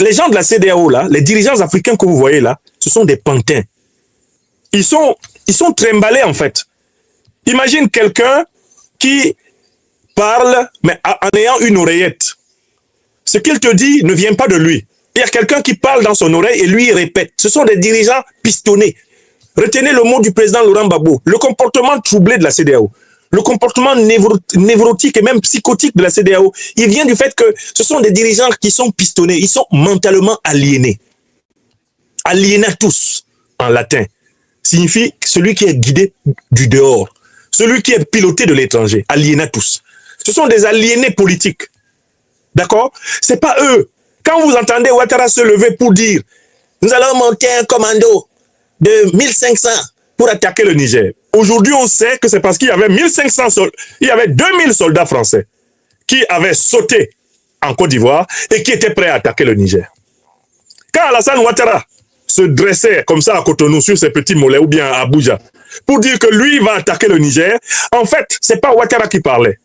les gens de la CEDEAO, là, les dirigeants africains que vous voyez là, ce sont des pantins. Ils sont trimballés, en fait. Imagine quelqu'un qui parle, mais en ayant une oreillette. Ce qu'il te dit ne vient pas de lui. Il y a quelqu'un qui parle dans son oreille et lui, il répète. Ce sont des dirigeants pistonnés. Retenez le mot du président Laurent Gbagbo. Le comportement troublé de la CEDEAO, le comportement névrotique et même psychotique de la CEDEAO, il vient du fait que ce sont des dirigeants qui sont pistonnés. Ils sont mentalement aliénés. Alienatus, en latin, signifie celui qui est guidé du dehors, celui qui est piloté de l'étranger. Alienatus. Ce sont des aliénés politiques. D'accord? C'est pas eux. Quand vous entendez Ouattara se lever pour dire « Nous allons monter un commando de 1500 pour attaquer le Niger », aujourd'hui, on sait que c'est parce qu'il y avait 1500 soldats, il y avait 2000 soldats français qui avaient sauté en Côte d'Ivoire et qui étaient prêts à attaquer le Niger. Quand Alassane Ouattara se dressait comme ça à Cotonou sur ses petits mollets ou bien à Abuja pour dire que lui va attaquer le Niger, en fait, c'est pas Ouattara qui parlait.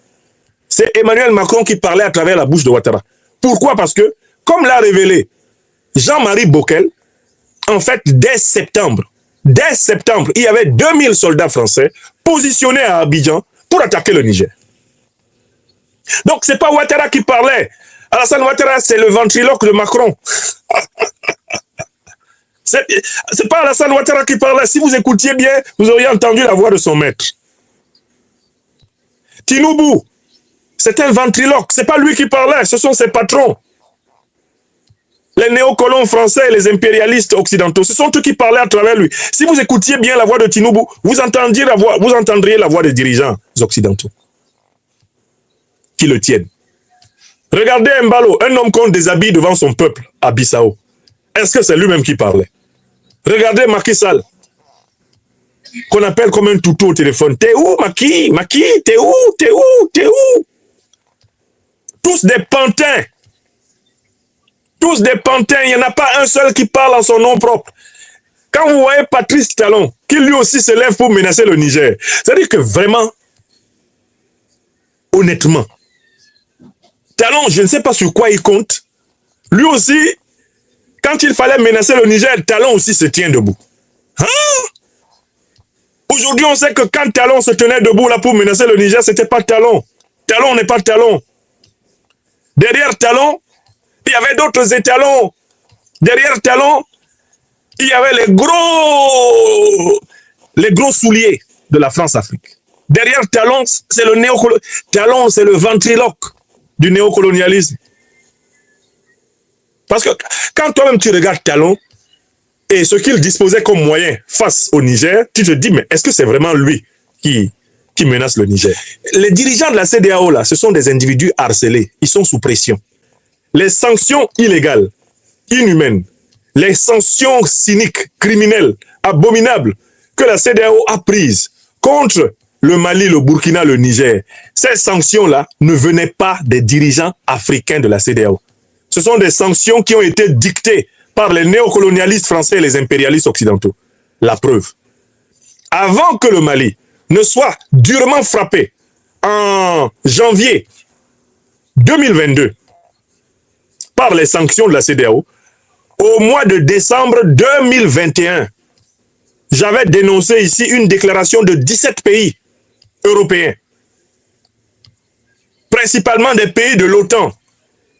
C'est Emmanuel Macron qui parlait à travers la bouche de Ouattara. Pourquoi? Parce que, comme l'a révélé Jean-Marie Bockel, en fait, dès septembre, il y avait 2000 soldats français positionnés à Abidjan pour attaquer le Niger. Donc, c'est pas Ouattara qui parlait. Alassane Ouattara, c'est le ventriloque de Macron. C'est pas Alassane Ouattara qui parlait. Si vous écoutiez bien, vous auriez entendu la voix de son maître. Tinubu, c'est un ventriloque. C'est pas lui qui parlait, ce sont ses patrons. Les néocolons français et les impérialistes occidentaux, ce sont eux qui parlaient à travers lui. Si vous écoutiez bien la voix de Tinubu, vous entendriez la voix des dirigeants occidentaux qui le tiennent. Regardez Mbalo, un homme qu'on déshabille devant son peuple à Bissau. Est-ce que c'est lui-même qui parlait? Regardez Macky Sall, qu'on appelle comme un toutou au téléphone. T'es où, Macky? Macky, t'es où? T'es où? T'es où? Tous des pantins. Tous des pantins, il n'y en a pas un seul qui parle en son nom propre. Quand vous voyez Patrice Talon, qui lui aussi se lève pour menacer le Niger, c'est-à-dire que vraiment, honnêtement, Talon, je ne sais pas sur quoi il compte. Lui aussi, quand il fallait menacer le Niger, Talon aussi se tient debout. Hein? Aujourd'hui, on sait que quand Talon se tenait debout là pour menacer le Niger, c'était pas Talon. Talon n'est pas Talon. Derrière Talon, il y avait d'autres étalons. Derrière Talon, il y avait les gros souliers de la France-Afrique. Derrière Talon, c'est Talon, c'est le ventriloque du néocolonialisme. Parce que quand toi-même tu regardes Talon et ce qu'il disposait comme moyen face au Niger, tu te dis, mais est-ce que c'est vraiment lui qui menace le Niger? Les dirigeants de la CEDEAO, là, ce sont des individus harcelés. Ils sont sous pression. Les sanctions illégales, inhumaines, les sanctions cyniques, criminelles, abominables que la CEDEAO a prises contre le Mali, le Burkina, le Niger, ces sanctions-là ne venaient pas des dirigeants africains de la CEDEAO. Ce sont des sanctions qui ont été dictées par les néocolonialistes français et les impérialistes occidentaux. La preuve. Avant que le Mali ne soit durement frappé en janvier 2022, par les sanctions de la CEDEAO, au mois de décembre 2021, j'avais dénoncé ici une déclaration de 17 pays européens, principalement des pays de l'OTAN,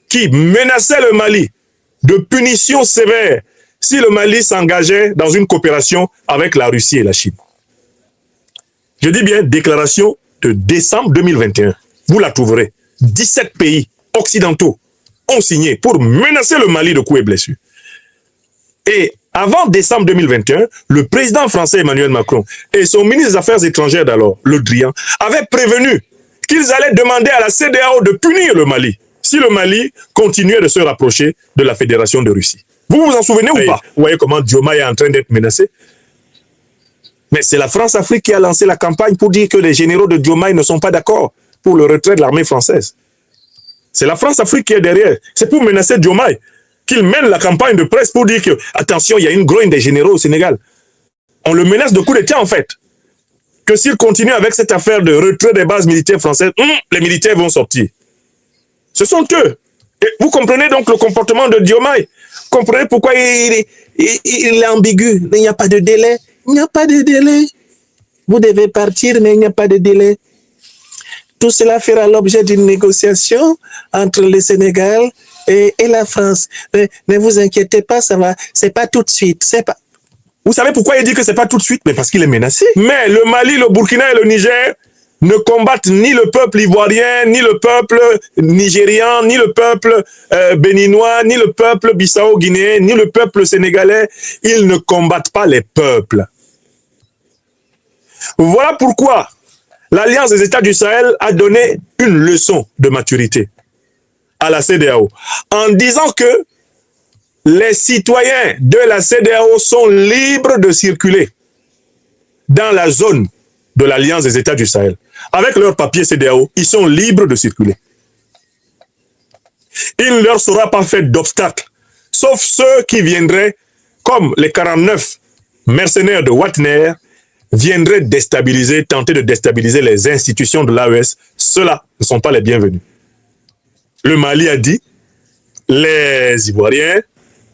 qui menaçaient le Mali de punitions sévères si le Mali s'engageait dans une coopération avec la Russie et la Chine. Je dis bien déclaration de décembre 2021. Vous la trouverez. 17 pays occidentaux ont signé pour menacer le Mali de coups et blessures. Et avant décembre 2021, le président français Emmanuel Macron et son ministre des Affaires étrangères d'alors, Le Drian, avaient prévenu qu'ils allaient demander à la CEDEAO de punir le Mali si le Mali continuait de se rapprocher de la Fédération de Russie. Vous vous en souvenez ou pas? Vous voyez comment Diomaye est en train d'être menacé? Mais c'est la France-Afrique qui a lancé la campagne pour dire que les généraux de Diomaye ne sont pas d'accord pour le retrait de l'armée française. C'est la France-Afrique qui est derrière. C'est pour menacer Diomaye qu'il mène la campagne de presse pour dire que, attention, il y a une grogne des généraux au Sénégal. On le menace de coup d'État, en fait. Que s'il continue avec cette affaire de retrait des bases militaires françaises, les militaires vont sortir. Ce sont eux. Et vous comprenez donc le comportement de Diomaye. comprenez pourquoi il est ambigu. Il n'y a pas de délai. Il n'y a pas de délai. Vous devez partir, mais il n'y a pas de délai. Tout cela fera l'objet d'une négociation entre le Sénégal et la France. Ne vous inquiétez pas, ça va. C'est pas tout de suite. C'est pas. Vous savez pourquoi il dit que c'est pas tout de suite? Mais parce qu'il est menacé. Mais le Mali, le Burkina et le Niger ne combattent ni le peuple ivoirien, ni le peuple nigérian, ni le peuple béninois, ni le peuple bissau-guinéen, ni le peuple sénégalais. Ils ne combattent pas les peuples. Voilà pourquoi l'Alliance des États du Sahel a donné une leçon de maturité à la CEDEAO en disant que les citoyens de la CEDEAO sont libres de circuler dans la zone de l'Alliance des États du Sahel. Avec leur papier CEDEAO, ils sont libres de circuler. Il ne leur sera pas fait d'obstacle, sauf ceux qui viendraient, comme les 49 mercenaires de Wagner, viendraient déstabiliser, tenter de déstabiliser les institutions de l'AES. Ceux-là ne sont pas les bienvenus. Le Mali a dit, les Ivoiriens,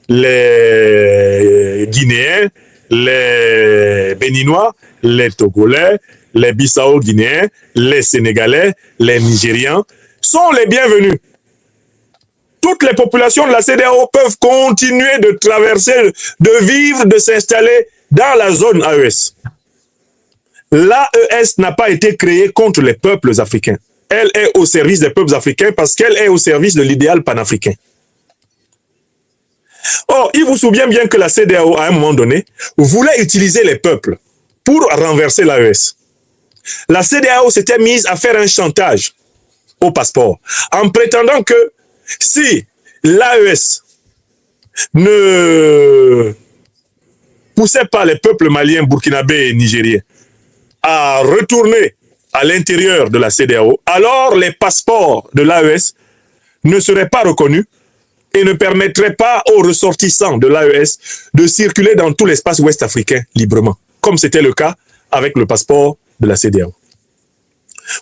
les Guinéens, les Béninois, les Togolais, les Bissau-Guinéens, les Sénégalais, les Nigérians sont les bienvenus. Toutes les populations de la CEDEAO peuvent continuer de traverser, de vivre, de s'installer dans la zone AES. L'AES n'a pas été créée contre les peuples africains. Elle est au service des peuples africains parce qu'elle est au service de l'idéal panafricain. Or, il vous souvient bien que la CEDEAO, à un moment donné, voulait utiliser les peuples pour renverser l'AES. La CEDEAO s'était mise à faire un chantage au passeport en prétendant que si l'AES ne poussait pas les peuples maliens, burkinabés et nigériens à retourner à l'intérieur de la CEDEAO, alors les passeports de l'AES ne seraient pas reconnus et ne permettraient pas aux ressortissants de l'AES de circuler dans tout l'espace ouest africain librement, comme c'était le cas avec le passeport de la CEDEAO.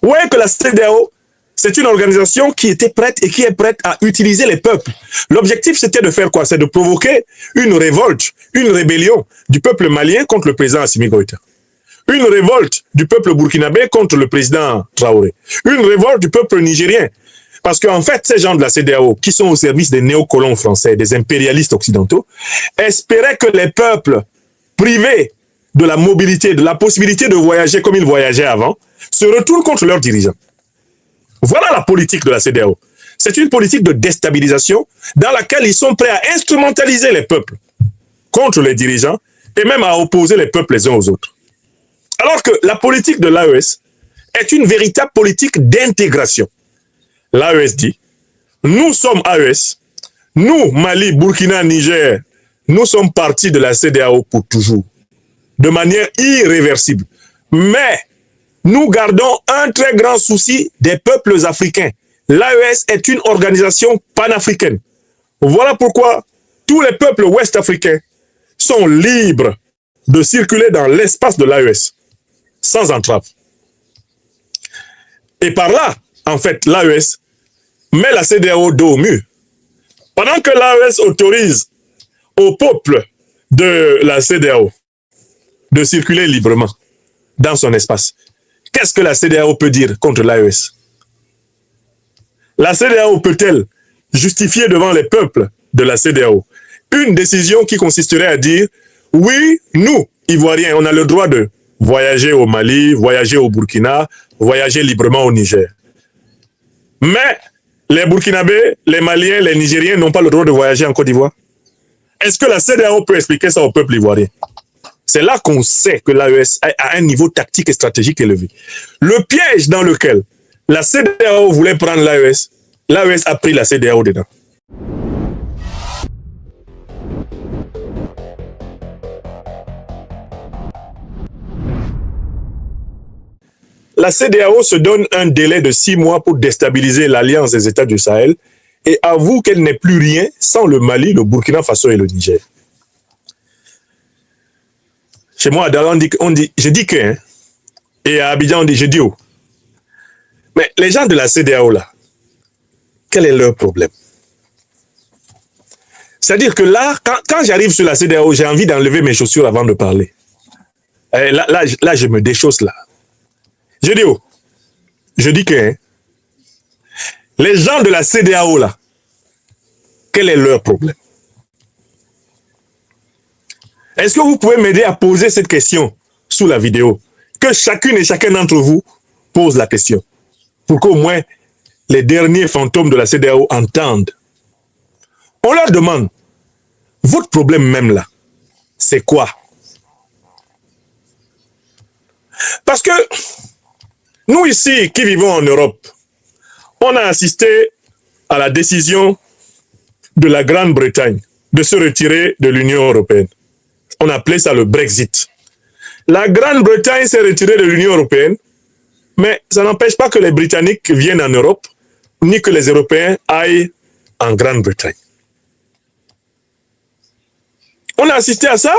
Vous voyez que la CEDEAO, c'est une organisation qui était prête et qui est prête à utiliser les peuples. L'objectif, c'était de faire quoi? C'est de provoquer une révolte, une rébellion du peuple malien contre le président Assimi Goïta. Une révolte du peuple burkinabé contre le président Traoré. Une révolte du peuple nigérien. Parce qu'en fait, ces gens de la CEDEAO, qui sont au service des néocolons français, des impérialistes occidentaux, espéraient que les peuples privés de la mobilité, de la possibilité de voyager comme ils voyageaient avant, se retournent contre leurs dirigeants. Voilà la politique de la CEDEAO. C'est une politique de déstabilisation dans laquelle ils sont prêts à instrumentaliser les peuples contre les dirigeants et même à opposer les peuples les uns aux autres. Alors que la politique de l'AES est une véritable politique d'intégration. L'AES dit, nous sommes AES, nous, Mali, Burkina, Niger, nous sommes partis de la CEDEAO pour toujours, de manière irréversible. Mais nous gardons un très grand souci des peuples africains. L'AES est une organisation panafricaine. Voilà pourquoi tous les peuples ouest-africains sont libres de circuler dans l'espace de l'AES, sans entrave. Et par là, en fait, l'AES met la CEDEAO dos au mur. Pendant que l'AES autorise au peuple de la CEDEAO de circuler librement dans son espace, qu'est-ce que la CEDEAO peut dire contre l'AES? La CEDEAO peut-elle justifier devant les peuples de la CEDEAO une décision qui consisterait à dire « Oui, nous, Ivoiriens, on a le droit de voyager au Mali, voyager au Burkina, voyager librement au Niger. Mais les Burkinabés, les Maliens, les Nigériens n'ont pas le droit de voyager en Côte d'Ivoire. » Est-ce que la CEDEAO peut expliquer ça au peuple ivoirien? C'est là qu'on sait que l'AES a un niveau tactique et stratégique élevé. Le piège dans lequel la CEDEAO voulait prendre l'AES, l'AES a pris la CEDEAO dedans. La CEDEAO se donne un délai de 6 mois pour déstabiliser l'Alliance des États du Sahel et avoue qu'elle n'est plus rien sans le Mali, le Burkina Faso et le Niger. Chez moi, à Dakar, on dit je dis que, hein, et à Abidjan, on dit je dis oh. Mais les gens de la CEDEAO, là, quel est leur problème? C'est-à-dire que là, quand j'arrive sur la CEDEAO, j'ai envie d'enlever mes chaussures avant de parler. Et là, je me déchausse là. Je dis que les gens de la CEDEAO là, quel est leur problème? Est-ce que vous pouvez m'aider à poser cette question sous la vidéo? Que chacune et chacun d'entre vous pose la question. Pour qu'au moins les derniers fantômes de la CEDEAO entendent. On leur demande, votre problème même là, c'est quoi? Parce que nous ici, qui vivons en Europe, on a assisté à la décision de la Grande-Bretagne de se retirer de l'Union européenne. On appelait ça le Brexit. La Grande-Bretagne s'est retirée de l'Union européenne, mais ça n'empêche pas que les Britanniques viennent en Europe, ni que les Européens aillent en Grande-Bretagne. On a assisté à ça.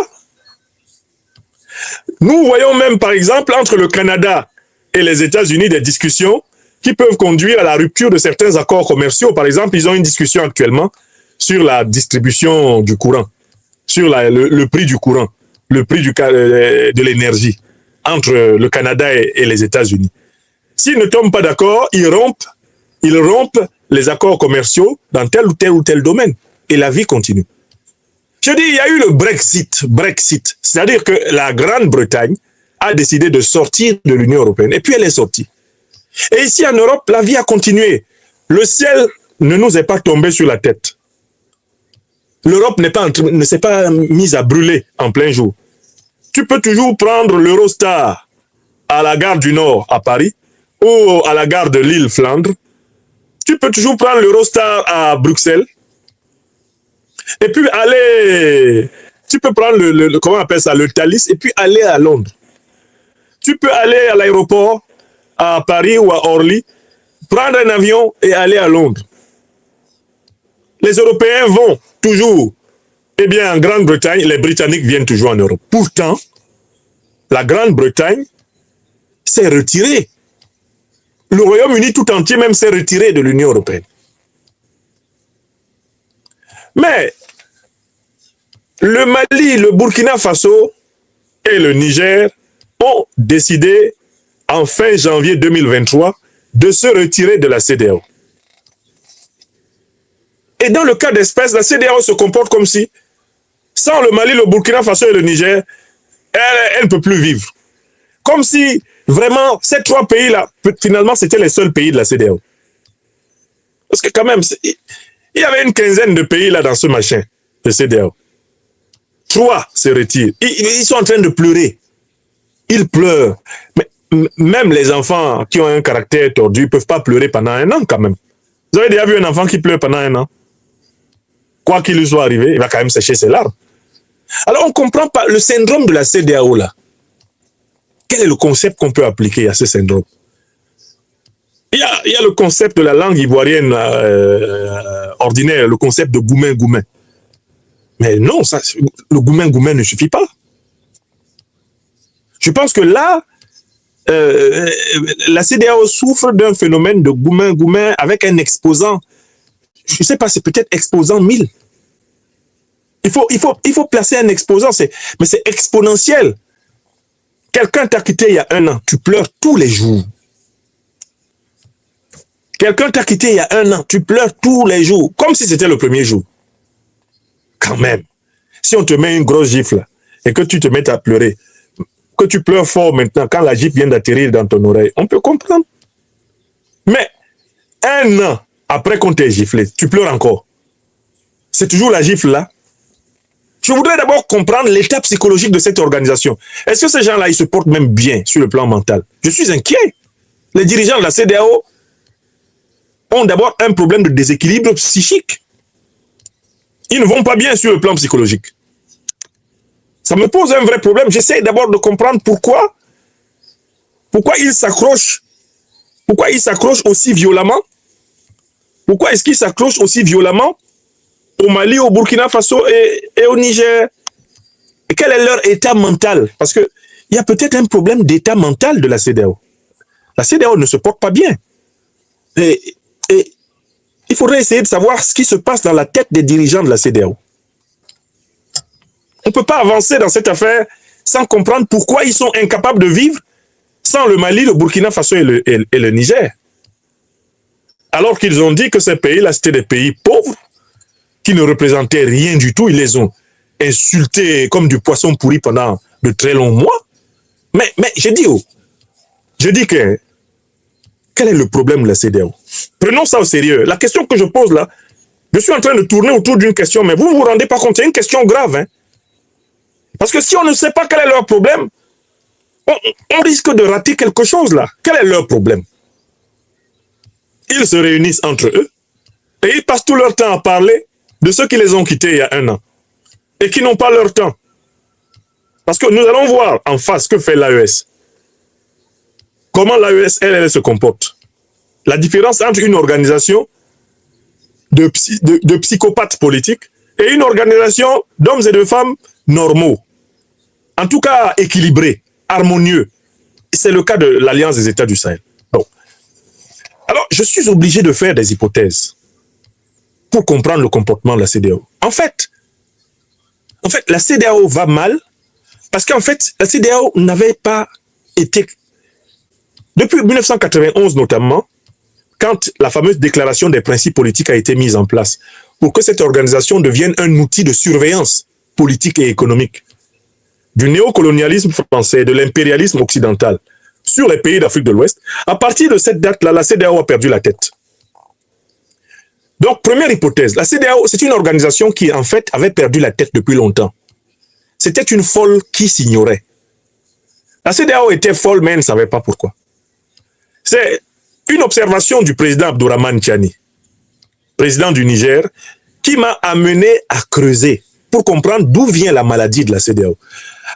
Nous voyons même, par exemple, entre le Canada et les États-Unis, des discussions qui peuvent conduire à la rupture de certains accords commerciaux. Par exemple, ils ont une discussion actuellement sur la distribution du courant, sur le prix du courant, le prix de l'énergie entre le Canada et les États-Unis. S'ils ne tombent pas d'accord, ils rompent les accords commerciaux dans tel ou tel domaine. Et la vie continue. Je dis, il y a eu le Brexit. C'est-à-dire que la Grande-Bretagne a décidé de sortir de l'Union européenne. Et puis elle est sortie. Et ici en Europe, la vie a continué. Le ciel ne nous est pas tombé sur la tête. L'Europe ne s'est pas mise à brûler en plein jour. Tu peux toujours prendre l'Eurostar à la gare du Nord à Paris ou à la gare de Lille, Flandre. Tu peux toujours prendre l'Eurostar à Bruxelles. Et puis aller, tu peux prendre comment on appelle ça, le Thalys, et puis aller à Londres. Tu peux aller à l'aéroport à Paris ou à Orly, prendre un avion et aller à Londres. Les Européens vont toujours, eh bien, en Grande-Bretagne, les Britanniques viennent toujours en Europe. Pourtant, la Grande-Bretagne s'est retirée. Le Royaume-Uni tout entier même s'est retiré de l'Union européenne. Mais le Mali, le Burkina Faso et le Niger ont décidé en fin janvier 2023 de se retirer de la CEDEAO. Et dans le cas d'espèce, la CEDEAO se comporte comme si, sans le Mali, le Burkina Faso et le Niger, elle ne peut plus vivre. Comme si, vraiment, ces trois pays-là, finalement, c'était les seuls pays de la CEDEAO. Parce que quand même, il y avait une quinzaine de pays là dans ce machin de CEDEAO. 3 se retirent. Ils sont en train de pleurer. Ils pleurent. Mais même les enfants qui ont un caractère tordu ne peuvent pas pleurer pendant un an quand même. Vous avez déjà vu un enfant qui pleure pendant un an? Quoi qu'il lui soit arrivé, il va quand même sécher ses larmes. Alors on ne comprend pas le syndrome de la CEDEAO là. Quel est le concept qu'on peut appliquer à ce syndrome? Il y a le concept de la langue ivoirienne ordinaire, le concept de goumen-goumen. Mais non, ça, le goumen-goumen ne suffit pas. Je pense que là, la CEDEAO souffre d'un phénomène de goumen-goumen avec un exposant. Je ne sais pas, c'est peut-être exposant 1000. Il faut placer un exposant, mais c'est exponentiel. Quelqu'un t'a quitté il y a un an, tu pleures tous les jours. Quelqu'un t'a quitté il y a un an, tu pleures tous les jours, comme si c'était le premier jour. Quand même, si on te met une grosse gifle et que tu te mets à pleurer, que tu pleures fort maintenant quand la gifle vient d'atterrir dans ton oreille, on peut comprendre. Mais un an après qu'on t'ait giflé, tu pleures encore. C'est toujours la gifle là. Je voudrais d'abord comprendre l'état psychologique de cette organisation. Est-ce que ces gens-là, ils se portent même bien sur le plan mental? Je suis inquiet. Les dirigeants de la CEDEAO ont d'abord un problème de déséquilibre psychique. Ils ne vont pas bien sur le plan psychologique. Ça me pose un vrai problème. J'essaie d'abord de comprendre pourquoi ils s'accrochent. Pourquoi ils s'accrochent aussi violemment? Pourquoi est-ce qu'ils s'accrochent aussi violemment au Mali, au Burkina Faso et au Niger? Et quel est leur état mental? Parce qu'il y a peut-être un problème d'état mental de la CEDEAO. La CEDEAO ne se porte pas bien. Et il faudrait essayer de savoir ce qui se passe dans la tête des dirigeants de la CEDEAO. On ne peut pas avancer dans cette affaire sans comprendre pourquoi ils sont incapables de vivre sans le Mali, le Burkina Faso et le Niger. Alors qu'ils ont dit que ces pays-là, c'était des pays pauvres, qui ne représentaient rien du tout. Ils les ont insultés comme du poisson pourri pendant de très longs mois. Mais je dis que, quel est le problème de la CEDEAO? Prenons ça au sérieux. La question que je pose là, je suis en train de tourner autour d'une question, mais vous ne vous rendez pas compte, c'est une question grave. Hein? Parce que si on ne sait pas quel est leur problème, on risque de rater quelque chose là. Quel est leur problème? Ils se réunissent entre eux et ils passent tout leur temps à parler de ceux qui les ont quittés il y a 1 an et qui n'ont pas leur temps. Parce que nous allons voir en face ce que fait l'AES. Comment l'AES, elle se comporte. La différence entre une organisation de psychopathes politiques et une organisation d'hommes et de femmes normaux. En tout cas, équilibrés, harmonieux. C'est le cas de l'Alliance des États du Sahel. Bon. Alors, je suis obligé de faire des hypothèses pour comprendre le comportement de la CEDEAO. En fait, la CEDEAO va mal parce qu'en fait, la CEDEAO n'avait pas été... Depuis 1991 notamment, quand la fameuse déclaration des principes politiques a été mise en place pour que cette organisation devienne un outil de surveillance politique et économique du néocolonialisme français et de l'impérialisme occidental sur les pays d'Afrique de l'Ouest, à partir de cette date-là, la CEDEAO a perdu la tête. Donc, première hypothèse, la CEDEAO, c'est une organisation qui, en fait, avait perdu la tête depuis longtemps. C'était une folle qui s'ignorait. La CEDEAO était folle, mais elle ne savait pas pourquoi. C'est une observation du président Abdourahmane Tiani, président du Niger, qui m'a amené à creuser pour comprendre d'où vient la maladie de la CEDEAO.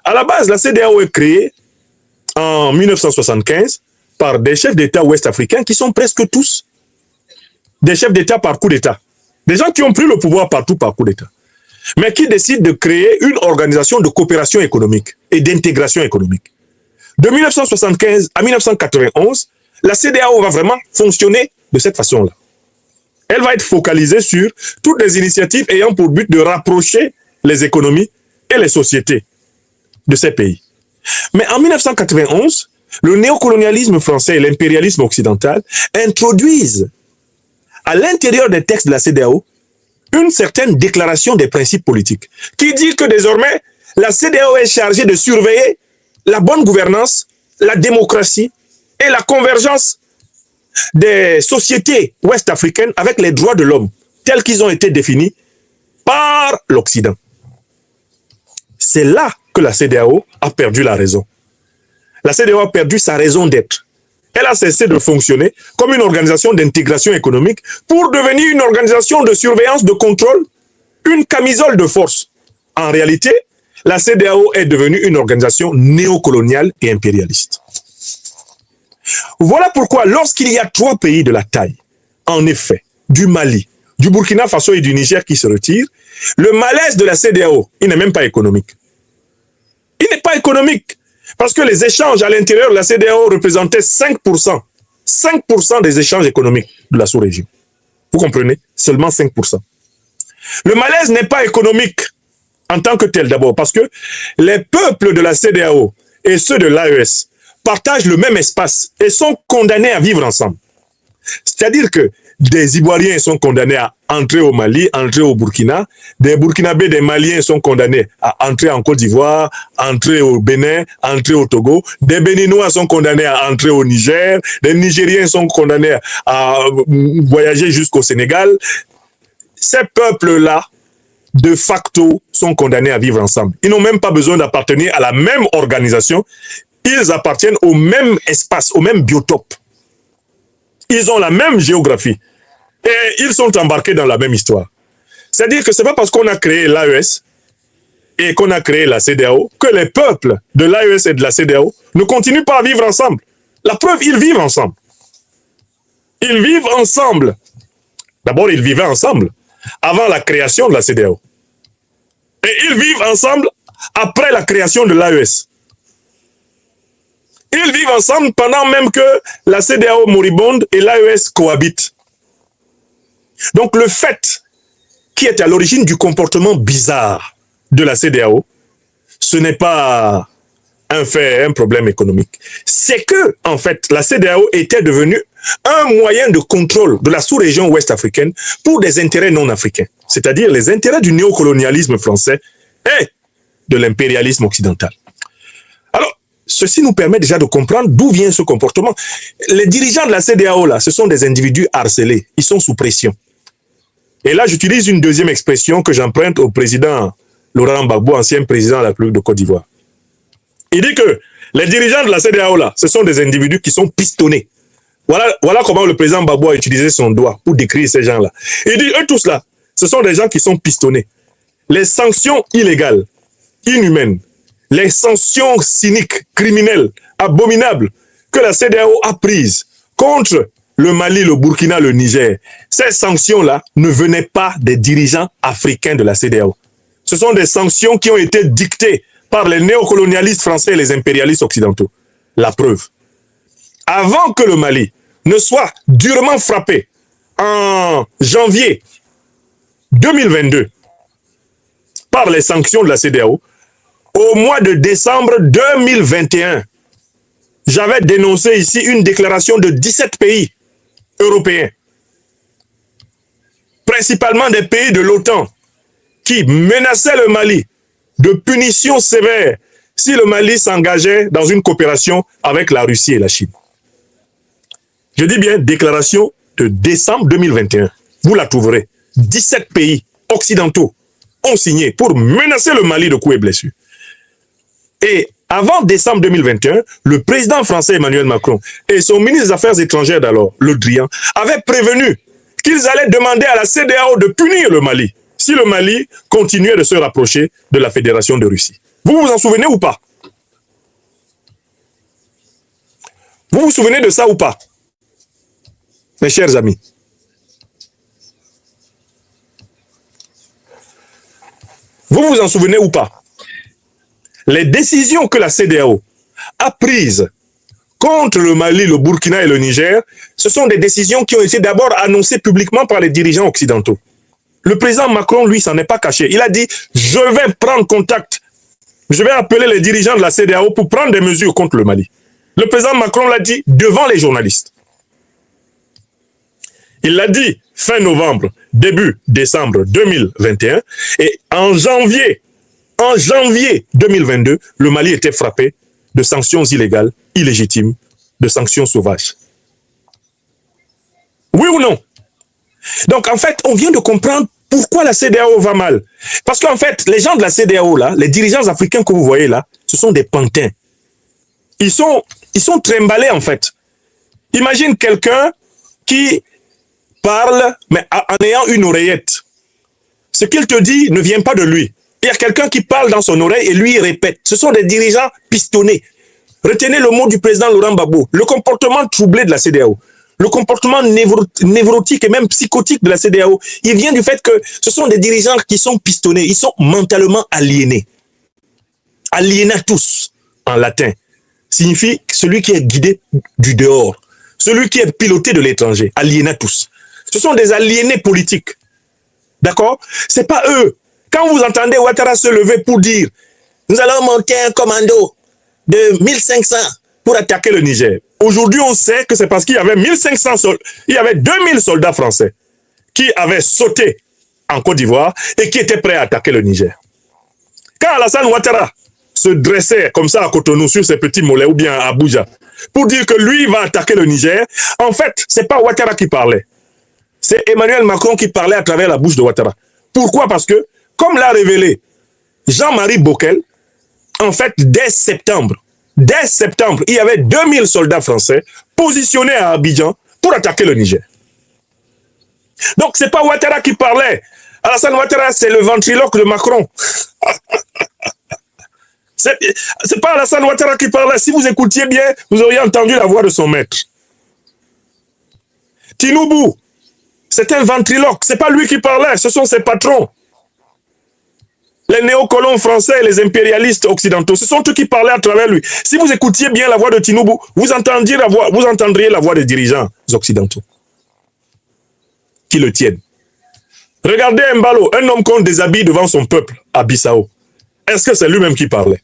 À la base, la CEDEAO est créée en 1975 par des chefs d'État ouest-africains qui sont presque tous des chefs d'État par coup d'État. Des gens qui ont pris le pouvoir partout par coup d'État. Mais qui décident de créer une organisation de coopération économique et d'intégration économique. De 1975 à 1991, la CEDEAO va vraiment fonctionner de cette façon-là. Elle va être focalisée sur toutes les initiatives ayant pour but de rapprocher les économies et les sociétés de ces pays. Mais en 1991, le néocolonialisme français et l'impérialisme occidental introduisent à l'intérieur des textes de la CEDEAO une certaine déclaration des principes politiques qui dit que désormais, la CEDEAO est chargée de surveiller la bonne gouvernance, la démocratie et la convergence des sociétés ouest-africaines avec les droits de l'homme tels qu'ils ont été définis par l'Occident. C'est là que la CEDEAO a perdu la raison. La CEDEAO a perdu sa raison d'être. Elle a cessé de fonctionner comme une organisation d'intégration économique pour devenir une organisation de surveillance, de contrôle, une camisole de force. En réalité, la CEDEAO est devenue une organisation néocoloniale et impérialiste. Voilà pourquoi lorsqu'il y a 3 pays de la taille, en effet, du Mali, du Burkina Faso et du Niger qui se retirent, le malaise de la CEDEAO, il n'est même pas économique. Il n'est pas économique. Parce que les échanges à l'intérieur de la CEDEAO représentaient 5%. 5% des échanges économiques de la sous-région. Vous comprenez? Seulement 5%. Le malaise n'est pas économique en tant que tel d'abord, parce que les peuples de la CEDEAO et ceux de l'AES partagent le même espace et sont condamnés à vivre ensemble. C'est-à-dire que des Ivoiriens sont condamnés à entrer au Mali, entrer au Burkina. Des Burkinabés, des Maliens sont condamnés à entrer en Côte d'Ivoire, entrer au Bénin, entrer au Togo. Des Béninois sont condamnés à entrer au Niger. Des Nigériens sont condamnés à voyager jusqu'au Sénégal. Ces peuples-là, de facto, sont condamnés à vivre ensemble. Ils n'ont même pas besoin d'appartenir à la même organisation. Ils appartiennent au même espace, au même biotope. Ils ont la même géographie. Et ils sont embarqués dans la même histoire. C'est-à-dire que ce n'est pas parce qu'on a créé l'AES et qu'on a créé la CEDEAO que les peuples de l'AES et de la CEDEAO ne continuent pas à vivre ensemble. La preuve, ils vivent ensemble. Ils vivent ensemble. D'abord, ils vivaient ensemble avant la création de la CEDEAO. Et ils vivent ensemble après la création de l'AES. Ils vivent ensemble pendant même que la CEDEAO moribonde et l'AES cohabitent. Donc le fait qui est à l'origine du comportement bizarre de la CEDEAO, ce n'est pas un fait, un problème économique. C'est que, en fait, la CEDEAO était devenue un moyen de contrôle de la sous-région ouest africaine pour des intérêts non africains, c'est-à-dire les intérêts du néocolonialisme français et de l'impérialisme occidental. Alors, ceci nous permet déjà de comprendre d'où vient ce comportement. Les dirigeants de la CEDEAO, là, ce sont des individus harcelés, ils sont sous pression. Et là, j'utilise une deuxième expression que j'emprunte au président Laurent Gbagbo, ancien président de la République de Côte d'Ivoire. Il dit que les dirigeants de la CEDEAO, là, ce sont des individus qui sont pistonnés. Voilà comment le président Gbagbo a utilisé son doigt pour décrire ces gens-là. Il dit, eux tous là, ce sont des gens qui sont pistonnés. Les sanctions illégales, inhumaines, les sanctions cyniques, criminelles, abominables que la CEDEAO a prises contre le Mali, le Burkina, le Niger, ces sanctions-là ne venaient pas des dirigeants africains de la CEDEAO. Ce sont des sanctions qui ont été dictées par les néocolonialistes français et les impérialistes occidentaux. La preuve. Avant que le Mali ne soit durement frappé en janvier 2022 par les sanctions de la CEDEAO, au mois de décembre 2021, j'avais dénoncé ici une déclaration de 17 pays européens, principalement des pays de l'OTAN, qui menaçaient le Mali de punitions sévères si le Mali s'engageait dans une coopération avec la Russie et la Chine. Je dis bien déclaration de décembre 2021. Vous la trouverez. 17 pays occidentaux ont signé pour menacer le Mali de coups et blessures. Et avant décembre 2021, le président français Emmanuel Macron et son ministre des Affaires étrangères d'alors, Le Drian, avaient prévenu qu'ils allaient demander à la CEDEAO de punir le Mali si le Mali continuait de se rapprocher de la Fédération de Russie. Vous vous en souvenez ou pas? Vous vous souvenez de ça ou pas, mes chers amis? Vous vous en souvenez ou pas? Les décisions que la CEDEAO a prises contre le Mali, le Burkina et le Niger, ce sont des décisions qui ont été d'abord annoncées publiquement par les dirigeants occidentaux. Le président Macron, lui, s'en est pas caché. Il a dit, je vais prendre contact, je vais appeler les dirigeants de la CEDEAO pour prendre des mesures contre le Mali. Le président Macron l'a dit devant les journalistes. Il l'a dit fin novembre, début décembre 2021, et en janvier 2022, le Mali était frappé de sanctions illégales, illégitimes, de sanctions sauvages. Oui ou non? Donc, en fait, on vient de comprendre pourquoi la CEDEAO va mal. Parce qu'en fait, les gens de la CEDEAO, là, les dirigeants africains que vous voyez là, ce sont des pantins. Ils sont trimballés, en fait. Imagine quelqu'un qui parle, mais en ayant une oreillette. Ce qu'il te dit ne vient pas de lui. Il y a quelqu'un qui parle dans son oreille et lui il répète. Ce sont des dirigeants pistonnés. Retenez le mot du président Laurent Gbagbo. Le comportement troublé de la CEDEAO, le comportement névrotique et même psychotique de la CEDEAO, il vient du fait que ce sont des dirigeants qui sont pistonnés. Ils sont mentalement aliénés. Alienatus, en latin, signifie celui qui est guidé du dehors, celui qui est piloté de l'étranger. Alienatus. Ce sont des aliénés politiques. D'accord? C'est pas eux. Quand vous entendez Ouattara se lever pour dire « Nous allons monter un commando de 1500 pour attaquer le Niger », aujourd'hui on sait que c'est parce qu'il y avait 1500 soldats, il y avait 2000 soldats français qui avaient sauté en Côte d'Ivoire et qui étaient prêts à attaquer le Niger. Quand Alassane Ouattara se dressait comme ça à Cotonou sur ses petits mollets ou bien à Abuja pour dire que lui va attaquer le Niger, en fait, c'est pas Ouattara qui parlait. C'est Emmanuel Macron qui parlait à travers la bouche de Ouattara. Pourquoi? Parce que, comme l'a révélé Jean-Marie Bockel, en fait, dès septembre, il y avait 2000 soldats français positionnés à Abidjan pour attaquer le Niger. Donc, c'est pas Ouattara qui parlait. Alassane Ouattara, c'est le ventriloque de Macron. C'est pas Alassane Ouattara qui parlait. Si vous écoutiez bien, vous auriez entendu la voix de son maître. Tinubu, c'est un ventriloque. C'est pas lui qui parlait, ce sont ses patrons. Les néocolons français et les impérialistes occidentaux, ce sont eux qui parlaient à travers lui. Si vous écoutiez bien la voix de Tinubu, vous entendriez la voix des dirigeants occidentaux qui le tiennent. Regardez Mbalo, un homme qu'on déshabille devant son peuple à Bissau. Est-ce que c'est lui-même qui parlait?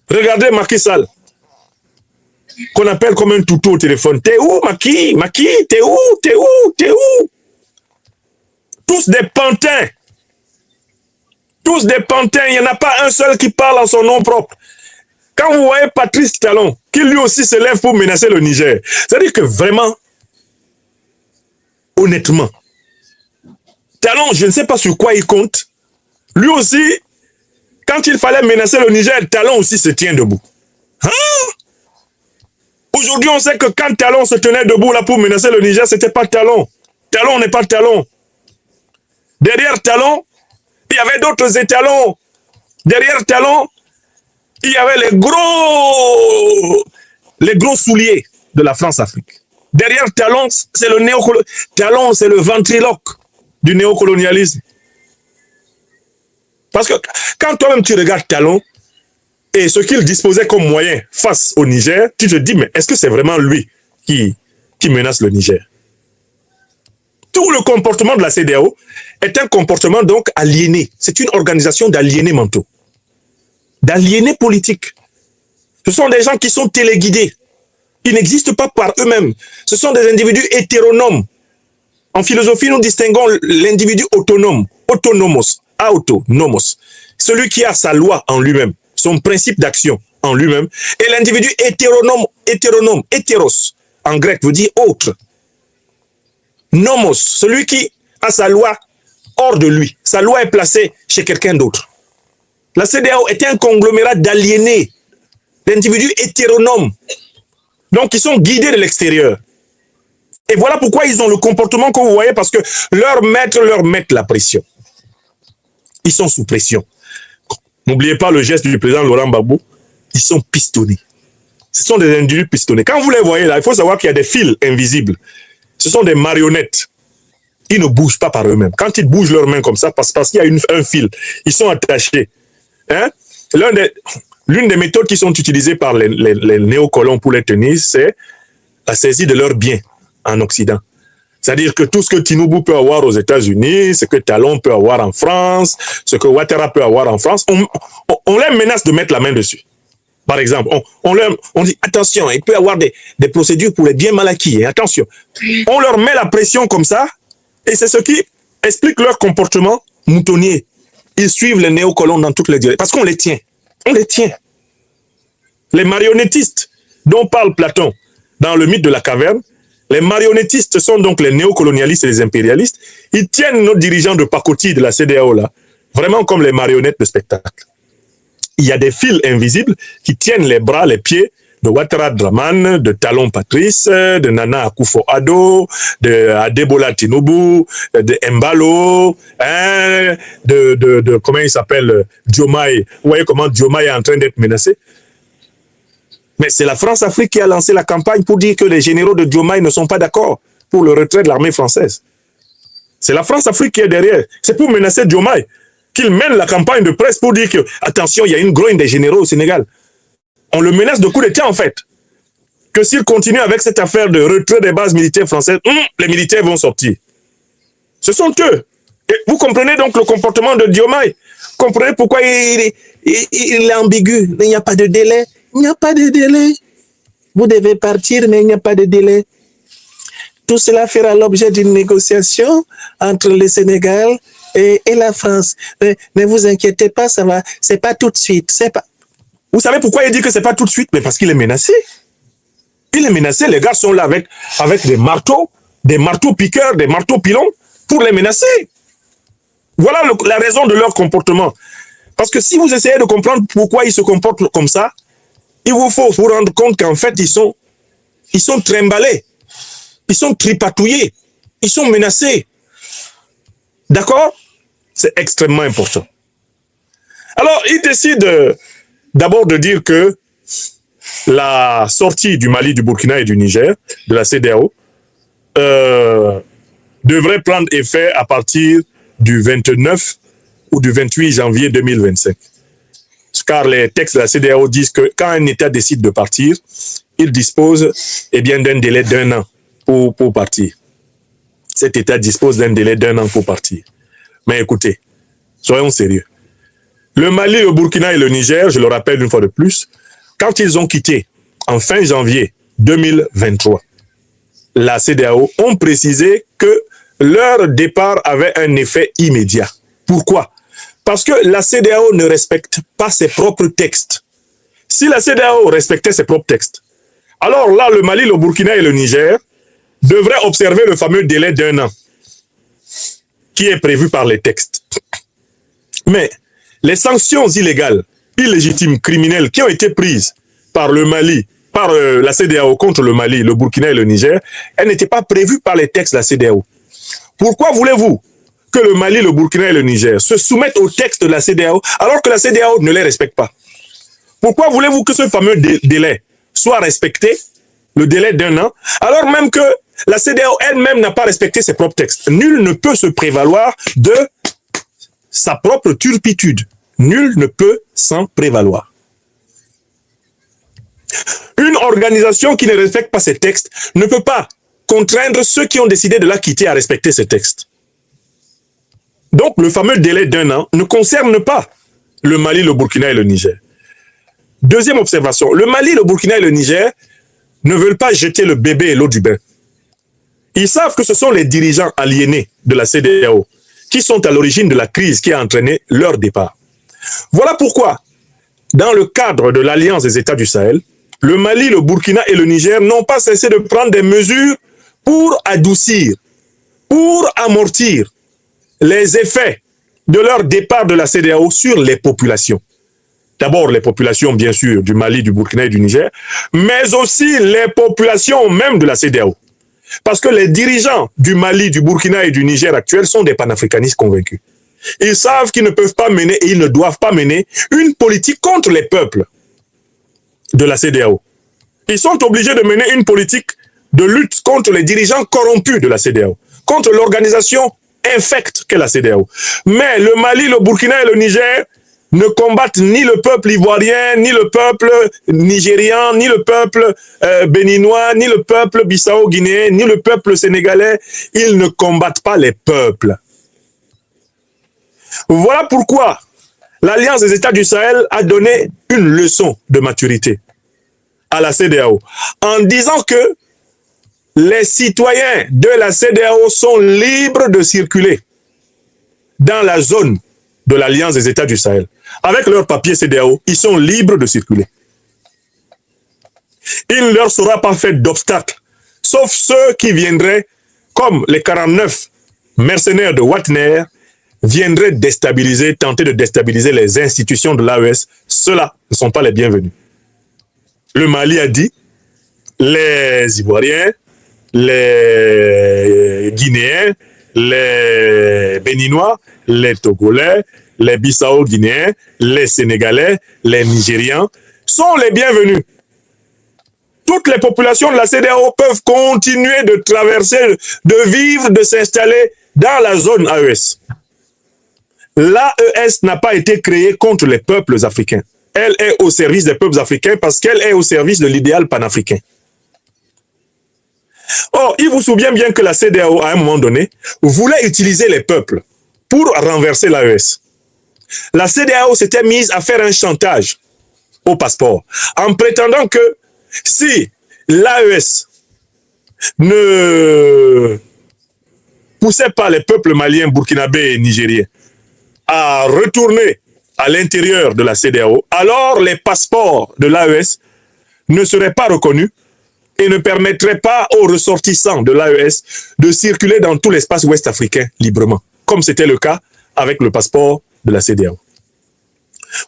Regardez Macky Sall, qu'on appelle comme un toutou au téléphone. T'es où, Macky? Macky, t'es où? T'es où? T'es où? Tous des pantins. Tous des pantins. Il n'y en a pas un seul qui parle en son nom propre. Quand vous voyez Patrice Talon, qui lui aussi se lève pour menacer le Niger, c'est-à-dire que vraiment, honnêtement, Talon, je ne sais pas sur quoi il compte. Lui aussi, quand il fallait menacer le Niger, Talon aussi se tient debout. Hein? Aujourd'hui, on sait que quand Talon se tenait debout là pour menacer le Niger, c'était pas Talon. Talon n'est pas Talon. Derrière Talon, il y avait d'autres étalons. Derrière Talon, il y avait les gros souliers de la France-Afrique. Derrière Talon, c'est le Talon, c'est le ventriloque du néocolonialisme. Parce que quand toi-même tu regardes Talon et ce qu'il disposait comme moyen face au Niger, tu te dis, mais est-ce que c'est vraiment lui qui menace le Niger? Tout le comportement de la CEDEAO est un comportement donc aliéné. C'est une organisation d'aliénés mentaux, d'aliénés politiques. Ce sont des gens qui sont téléguidés. Ils n'existent pas par eux-mêmes. Ce sont des individus hétéronomes. En philosophie, nous distinguons l'individu autonome, autonomos, autonomos, celui qui a sa loi en lui-même, son principe d'action en lui-même, et l'individu hétéronome, hétéros, en grec veut dire autre. Nomos, celui qui a sa loi hors de lui. Sa loi est placée chez quelqu'un d'autre. La CEDEAO est un conglomérat d'aliénés, d'individus hétéronomes, donc ils sont guidés de l'extérieur. Et voilà pourquoi ils ont le comportement que vous voyez, parce que leurs maîtres leur mettent la pression. Ils sont sous pression. N'oubliez pas le geste du président Laurent Gbagbo. Ils sont pistonnés. Ce sont des individus pistonnés. Quand vous les voyez là, il faut savoir qu'il y a des fils invisibles. Ce sont des marionnettes. Ils ne bougent pas par eux-mêmes. Quand ils bougent leurs mains comme ça, parce qu'il y a un fil, ils sont attachés. Hein? L'une des méthodes qui sont utilisées par les néocolons pour les tenir, c'est la saisie de leurs biens en Occident. C'est-à-dire que tout ce que Tinubu peut avoir aux États-Unis, ce que Talon peut avoir en France, ce que Ouattara peut avoir en France, on les menace de mettre la main dessus. Par exemple, on dit, attention, il peut y avoir des procédures pour les biens mal acquis, hein, attention. On leur met la pression comme ça, et c'est ce qui explique leur comportement moutonnier. Ils suivent les néocolons dans toutes les directions, parce qu'on les tient. On les tient. Les marionnettistes dont parle Platon dans le mythe de la caverne, les marionnettistes sont donc les néocolonialistes et les impérialistes. Ils tiennent nos dirigeants de pacotille de la CEDEAO là, vraiment comme les marionnettes de spectacle. Il y a des fils invisibles qui tiennent les bras, les pieds de Ouattara Draman, de Talon Patrice, de Nana Akufo-Addo, de Adebola Tinubu, de Mbalo, hein, de comment il s'appelle, Diomaye. Vous voyez comment Diomaye est en train d'être menacé? Mais c'est la France-Afrique qui a lancé la campagne pour dire que les généraux de Diomaye ne sont pas d'accord pour le retrait de l'armée française. C'est la France-Afrique qui est derrière. C'est pour menacer Diomaye qu'il mène la campagne de presse pour dire que, attention, il y a une grogne des généraux au Sénégal. On le menace de coup d'État, en fait. Que s'il continue avec cette affaire de retrait des bases militaires françaises, les militaires vont sortir. Ce sont eux. Et vous comprenez donc le comportement de Diomaye. Vous comprenez pourquoi il est ambigu. Il n'y a pas de délai. Il n'y a pas de délai. Vous devez partir, mais il n'y a pas de délai. Tout cela fera l'objet d'une négociation entre le Sénégal et la France. Ne vous inquiétez pas, ça va. C'est pas tout de suite. C'est pas. Vous savez pourquoi il dit que c'est pas tout de suite? Mais parce qu'il est menacé. Il est menacé. Les gars sont là avec des marteaux piqueurs, des marteaux pilons pour les menacer. Voilà la raison de leur comportement. Parce que si vous essayez de comprendre pourquoi ils se comportent comme ça, il vous faut vous rendre compte qu'en fait, ils sont trimballés. Ils sont tripatouillés. Ils sont menacés. D'accord? C'est extrêmement important. Alors, ils décident d'abord de dire que la sortie du Mali, du Burkina et du Niger, de la CEDEAO, devrait prendre effet à partir du 29 ou du 28 janvier 2025. Car les textes de la CEDEAO disent que quand un État décide de partir, il dispose d'un délai d'1 an pour partir. Cet État dispose d'un délai d'1 an pour partir. Mais écoutez, soyons sérieux. Le Mali, le Burkina et le Niger, je le rappelle une fois de plus, quand ils ont quitté en fin janvier 2023, la CEDEAO ont précisé que leur départ avait un effet immédiat. Pourquoi? Parce que la CEDEAO ne respecte pas ses propres textes. Si la CEDEAO respectait ses propres textes, alors là, le Mali, le Burkina et le Niger devraient observer le fameux délai d'1 an qui est prévu par les textes. Mais les sanctions illégales, illégitimes, criminelles qui ont été prises par le Mali, par la CEDEAO contre le Mali, le Burkina et le Niger, elles n'étaient pas prévues par les textes de la CEDEAO. Pourquoi voulez-vous que le Mali, le Burkina et le Niger se soumettent aux textes de la CEDEAO alors que la CEDEAO ne les respecte pas? Pourquoi voulez-vous que ce fameux délai soit respecté, le délai d'1 an, alors même que la CEDEAO elle-même n'a pas respecté ses propres textes? Nul ne peut se prévaloir de sa propre turpitude. Nul ne peut s'en prévaloir. Une organisation qui ne respecte pas ses textes ne peut pas contraindre ceux qui ont décidé de la quitter à respecter ces textes. Donc, le fameux délai d'1 an ne concerne pas le Mali, le Burkina et le Niger. Deuxième observation, le Mali, le Burkina et le Niger ne veulent pas jeter le bébé et l'eau du bain. Ils savent que ce sont les dirigeants aliénés de la CEDEAO qui sont à l'origine de la crise qui a entraîné leur départ. Voilà pourquoi, dans le cadre de l'Alliance des États du Sahel, le Mali, le Burkina et le Niger n'ont pas cessé de prendre des mesures pour adoucir, pour amortir les effets de leur départ de la CEDEAO sur les populations. D'abord les populations, bien sûr, du Mali, du Burkina et du Niger, mais aussi les populations même de la CEDEAO. Parce que les dirigeants du Mali, du Burkina et du Niger actuels sont des panafricanistes convaincus. Ils savent qu'ils ne peuvent pas mener et ils ne doivent pas mener une politique contre les peuples de la CEDEAO. Ils sont obligés de mener une politique de lutte contre les dirigeants corrompus de la CEDEAO, contre l'organisation infecte qu'est la CEDEAO. Mais le Mali, le Burkina et le Niger ne combattent ni le peuple ivoirien, ni le peuple nigérian, ni le peuple béninois, ni le peuple bissau-guinéen, ni le peuple sénégalais. Ils ne combattent pas les peuples. Voilà pourquoi l'Alliance des États du Sahel a donné une leçon de maturité à la CEDEAO en disant que les citoyens de la CEDEAO sont libres de circuler dans la zone de l'Alliance des États du Sahel. Avec leur papier CEDEAO, ils sont libres de circuler. Il ne leur sera pas fait d'obstacle, sauf ceux qui viendraient, comme les 49 mercenaires de Wagner, viendraient déstabiliser, tenter de déstabiliser les institutions de l'AES. Ceux-là ne sont pas les bienvenus. Le Mali a dit, les Ivoiriens, les Guinéens, les Béninois, les Togolais, les Bissau-Guinéens, les Sénégalais, les Nigérians sont les bienvenus. Toutes les populations de la CEDEAO peuvent continuer de traverser, de vivre, de s'installer dans la zone AES. L'AES n'a pas été créée contre les peuples africains. Elle est au service des peuples africains parce qu'elle est au service de l'idéal panafricain. Or, il vous souvient bien que la CEDEAO, à un moment donné, voulait utiliser les peuples pour renverser l'AES. La CEDEAO s'était mise à faire un chantage au passeport en prétendant que si l'AES ne poussait pas les peuples maliens, burkinabés et nigériens à retourner à l'intérieur de la CEDEAO, alors les passeports de l'AES ne seraient pas reconnus et ne permettraient pas aux ressortissants de l'AES de circuler dans tout l'espace ouest africain librement, comme c'était le cas avec le passeport de la CEDEAO.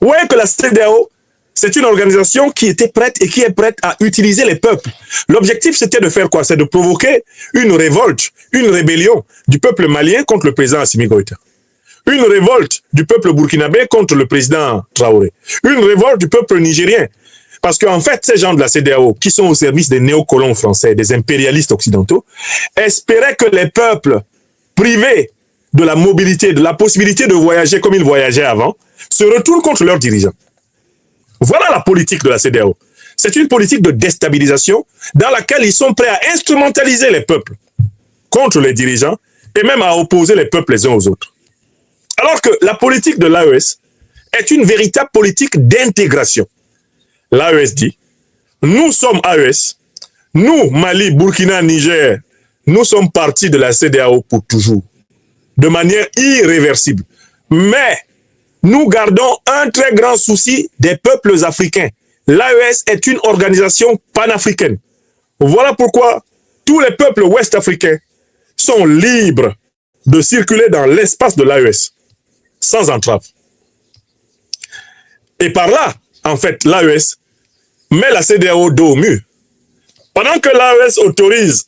Vous voyez que la CEDEAO, c'est une organisation qui était prête et qui est prête à utiliser les peuples. L'objectif, c'était de faire quoi? C'est de provoquer une révolte, une rébellion du peuple malien contre le président Assimi Goïta. Une révolte du peuple burkinabé contre le président Traoré. Une révolte du peuple nigérien. Parce qu'en fait, ces gens de la CEDEAO, qui sont au service des néocolons français, des impérialistes occidentaux, espéraient que les peuples privés de la mobilité, de la possibilité de voyager comme ils voyageaient avant, se retournent contre leurs dirigeants. Voilà la politique de la CEDEAO. C'est une politique de déstabilisation dans laquelle ils sont prêts à instrumentaliser les peuples contre les dirigeants et même à opposer les peuples les uns aux autres. Alors que la politique de l'AES est une véritable politique d'intégration. L'AES dit, nous sommes AES, nous, Mali, Burkina, Niger, nous sommes partis de la CEDEAO pour toujours, de manière irréversible. Mais nous gardons un très grand souci des peuples africains. L'AES est une organisation panafricaine. Voilà pourquoi tous les peuples ouest-africains sont libres de circuler dans l'espace de l'AES, sans entrave. Et par là, en fait, l'AES met la CEDEAO dos au mur. Pendant que l'AES autorise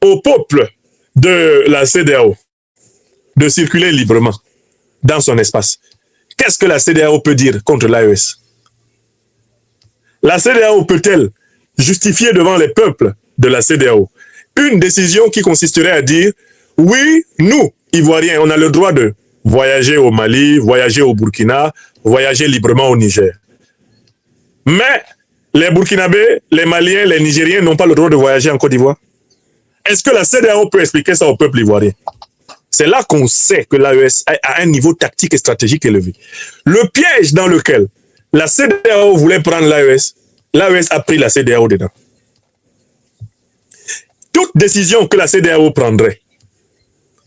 au peuple de la CEDEAO de circuler librement dans son espace, qu'est-ce que la CEDEAO peut dire contre l'AES? La CEDEAO peut-elle justifier devant les peuples de la CEDEAO une décision qui consisterait à dire « Oui, nous, Ivoiriens, on a le droit de voyager au Mali, voyager au Burkina, voyager librement au Niger. Mais les Burkinabés, les Maliens, les Nigériens n'ont pas le droit de voyager en Côte d'Ivoire. » Est-ce que la CEDEAO peut expliquer ça au peuple ivoirien? C'est là qu'on sait que l'AES a un niveau tactique et stratégique élevé. Le piège dans lequel la CEDEAO voulait prendre l'AES, l'AES a pris la CEDEAO dedans. Toute décision que la CEDEAO prendrait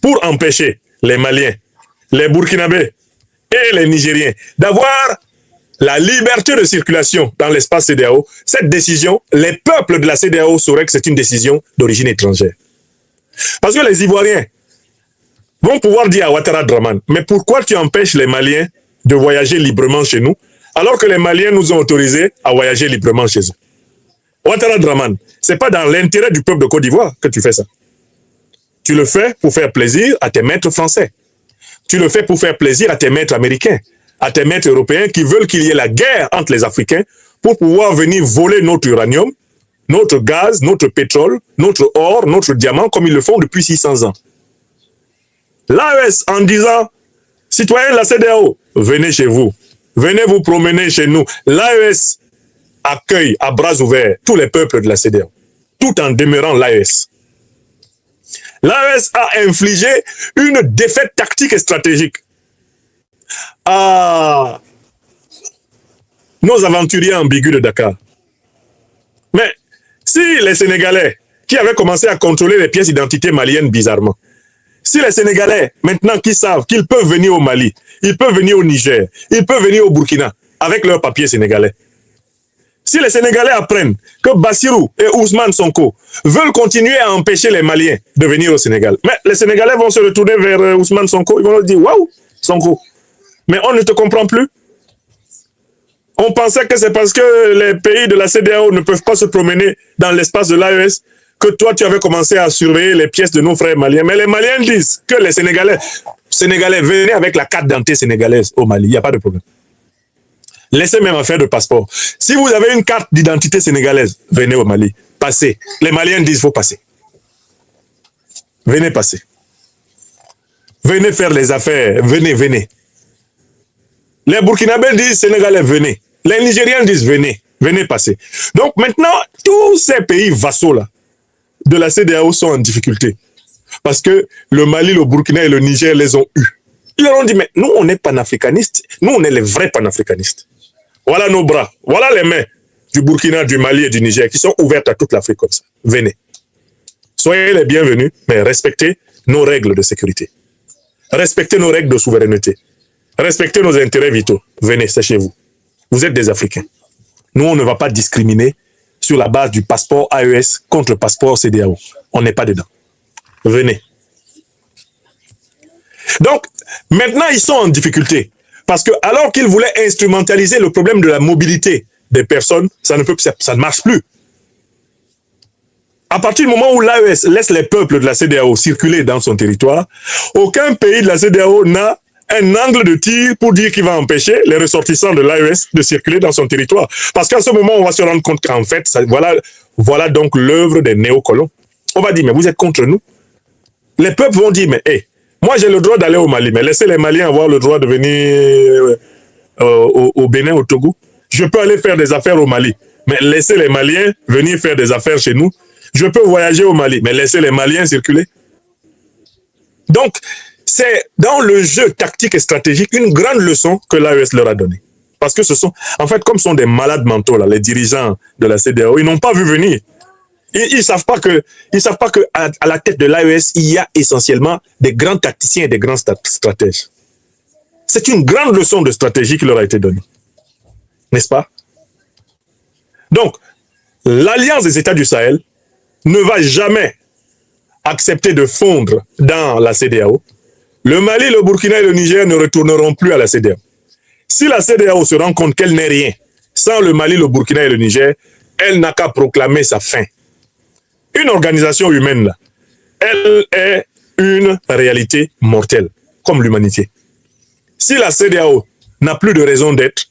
pour empêcher les Maliens, les Burkinabés et les Nigériens d'avoir la liberté de circulation dans l'espace CEDEAO, cette décision, les peuples de la CEDEAO sauraient que c'est une décision d'origine étrangère. Parce que les Ivoiriens vont pouvoir dire à Ouattara Draman, mais pourquoi tu empêches les Maliens de voyager librement chez nous, alors que les Maliens nous ont autorisés à voyager librement chez eux? Ouattara Draman, ce n'est pas dans l'intérêt du peuple de Côte d'Ivoire que tu fais ça. Tu le fais pour faire plaisir à tes maîtres français. Tu le fais pour faire plaisir à tes maîtres américains, à tes maîtres européens qui veulent qu'il y ait la guerre entre les Africains pour pouvoir venir voler notre uranium, notre gaz, notre pétrole, notre or, notre diamant, comme ils le font depuis 600 ans. L'AES, en disant, citoyens de la CEDEAO, venez chez vous, venez vous promener chez nous. L'AES accueille à bras ouverts tous les peuples de la CEDEAO, tout en demeurant l'AES. L'AES a infligé une défaite tactique et stratégique à nos aventuriers ambigus de Dakar. Mais si les Sénégalais, qui avaient commencé à contrôler les pièces d'identité maliennes bizarrement, si les Sénégalais, maintenant qui savent qu'ils peuvent venir au Mali, ils peuvent venir au Niger, ils peuvent venir au Burkina avec leurs papiers sénégalais, si les Sénégalais apprennent que Bassirou et Ousmane Sonko veulent continuer à empêcher les Maliens de venir au Sénégal, mais les Sénégalais vont se retourner vers Ousmane Sonko, ils vont leur dire « Waouh, Sonko, mais on ne te comprend plus. On pensait que c'est parce que les pays de la CEDEAO ne peuvent pas se promener dans l'espace de l'AES que toi, tu avais commencé à surveiller les pièces de nos frères maliens. Mais les Maliens disent que les Sénégalais, venez avec la carte d'identité sénégalaise au Mali, il n'y a pas de problème. Laissez même affaire de passeport. Si vous avez une carte d'identité sénégalaise, venez au Mali, passez. Les Maliens disent qu'il faut passer. Venez passer. Venez faire les affaires, venez, venez. Les Burkinabés disent Sénégalais, venez. Les Nigériens disent venez, venez passer. Donc maintenant, tous ces pays vassaux-là de la CEDEAO sont en difficulté. Parce que le Mali, le Burkina et le Niger les ont eus. Ils leur ont dit, mais nous, on est panafricanistes. Nous, on est les vrais panafricanistes. Voilà nos bras. Voilà les mains du Burkina, du Mali et du Niger qui sont ouvertes à toute l'Afrique comme ça. Venez. Soyez les bienvenus, mais respectez nos règles de sécurité. Respectez nos règles de souveraineté. Respectez nos intérêts vitaux. Venez, c'est chez vous. Vous êtes des Africains. Nous, on ne va pas discriminer sur la base du passeport AES contre le passeport CEDEAO. On n'est pas dedans. Venez. Donc, maintenant, ils sont en difficulté. Parce que alors qu'ils voulaient instrumentaliser le problème de la mobilité des personnes, ça ne marche plus. À partir du moment où l'AES laisse les peuples de la CEDEAO circuler dans son territoire, aucun pays de la CEDEAO n'a un angle de tir pour dire qu'il va empêcher les ressortissants de l'AES de circuler dans son territoire. Parce qu'à ce moment, on va se rendre compte qu'en fait, voilà donc l'œuvre des néocolons. On va dire, mais vous êtes contre nous. Les peuples vont dire, mais hey, moi j'ai le droit d'aller au Mali, mais laissez les Maliens avoir le droit de venir au Bénin, au Togo. Je peux aller faire des affaires au Mali, mais laissez les Maliens venir faire des affaires chez nous. Je peux voyager au Mali, mais laissez les Maliens circuler. Donc, C'est dans le jeu tactique et stratégique une grande leçon que l'AES leur a donnée. Parce que ce sont, en fait, comme ce sont des malades mentaux, là, les dirigeants de la CEDEAO, ils n'ont pas vu venir. Ils savent pas que à la tête de l'AES, il y a essentiellement des grands tacticiens et des grands stratèges. C'est une grande leçon de stratégie qui leur a été donnée. N'est-ce pas? Donc, l'Alliance des États du Sahel ne va jamais accepter de fondre dans la CEDEAO. Le Mali, le Burkina et le Niger ne retourneront plus à la CEDEAO. Si la CEDEAO se rend compte qu'elle n'est rien, sans le Mali, le Burkina et le Niger, elle n'a qu'à proclamer sa fin. Une organisation humaine, là, elle est une réalité mortelle, comme l'humanité. Si la CEDEAO n'a plus de raison d'être,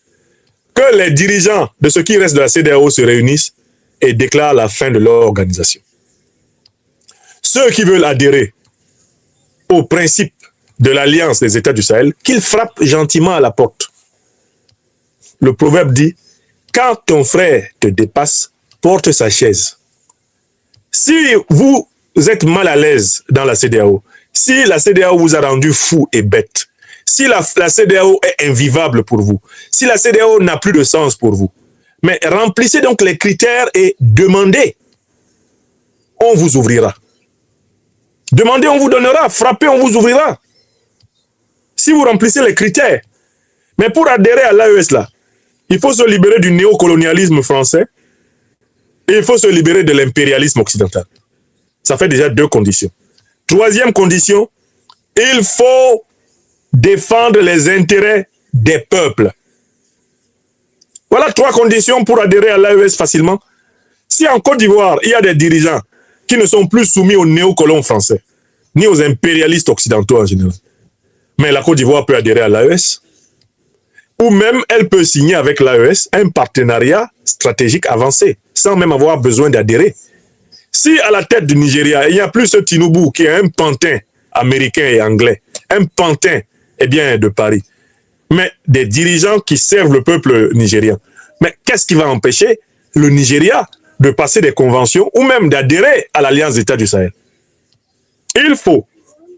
que les dirigeants de ce qui reste de la CEDEAO se réunissent et déclarent la fin de leur organisation. Ceux qui veulent adhérer au principe de l'Alliance des États du Sahel, qu'ils frappent gentiment à la porte. Le proverbe dit, quand ton frère te dépasse, porte sa chaise. Si vous êtes mal à l'aise dans la CEDEAO, si la CEDEAO vous a rendu fou et bête, si la CEDEAO est invivable pour vous, si la CEDEAO n'a plus de sens pour vous, mais remplissez donc les critères et demandez. On vous ouvrira. Demandez, on vous donnera. Frappez, on vous ouvrira. Si vous remplissez les critères. Mais pour adhérer à l'AES, là, il faut se libérer du néocolonialisme français et il faut se libérer de l'impérialisme occidental. Ça fait déjà 2 conditions. 3e condition, il faut défendre les intérêts des peuples. Voilà 3 conditions pour adhérer à l'AES facilement. Si en Côte d'Ivoire, il y a des dirigeants qui ne sont plus soumis aux néocolons français, ni aux impérialistes occidentaux en général, mais la Côte d'Ivoire peut adhérer à l'AES, ou même elle peut signer avec l'AES un partenariat stratégique avancé, sans même avoir besoin d'adhérer. Si à la tête du Nigeria, il n'y a plus ce Tinubu qui est un pantin américain et anglais, un pantin de Paris, mais des dirigeants qui servent le peuple nigérien, mais qu'est-ce qui va empêcher le Nigeria de passer des conventions ou même d'adhérer à l'Alliance des États du Sahel? Il faut,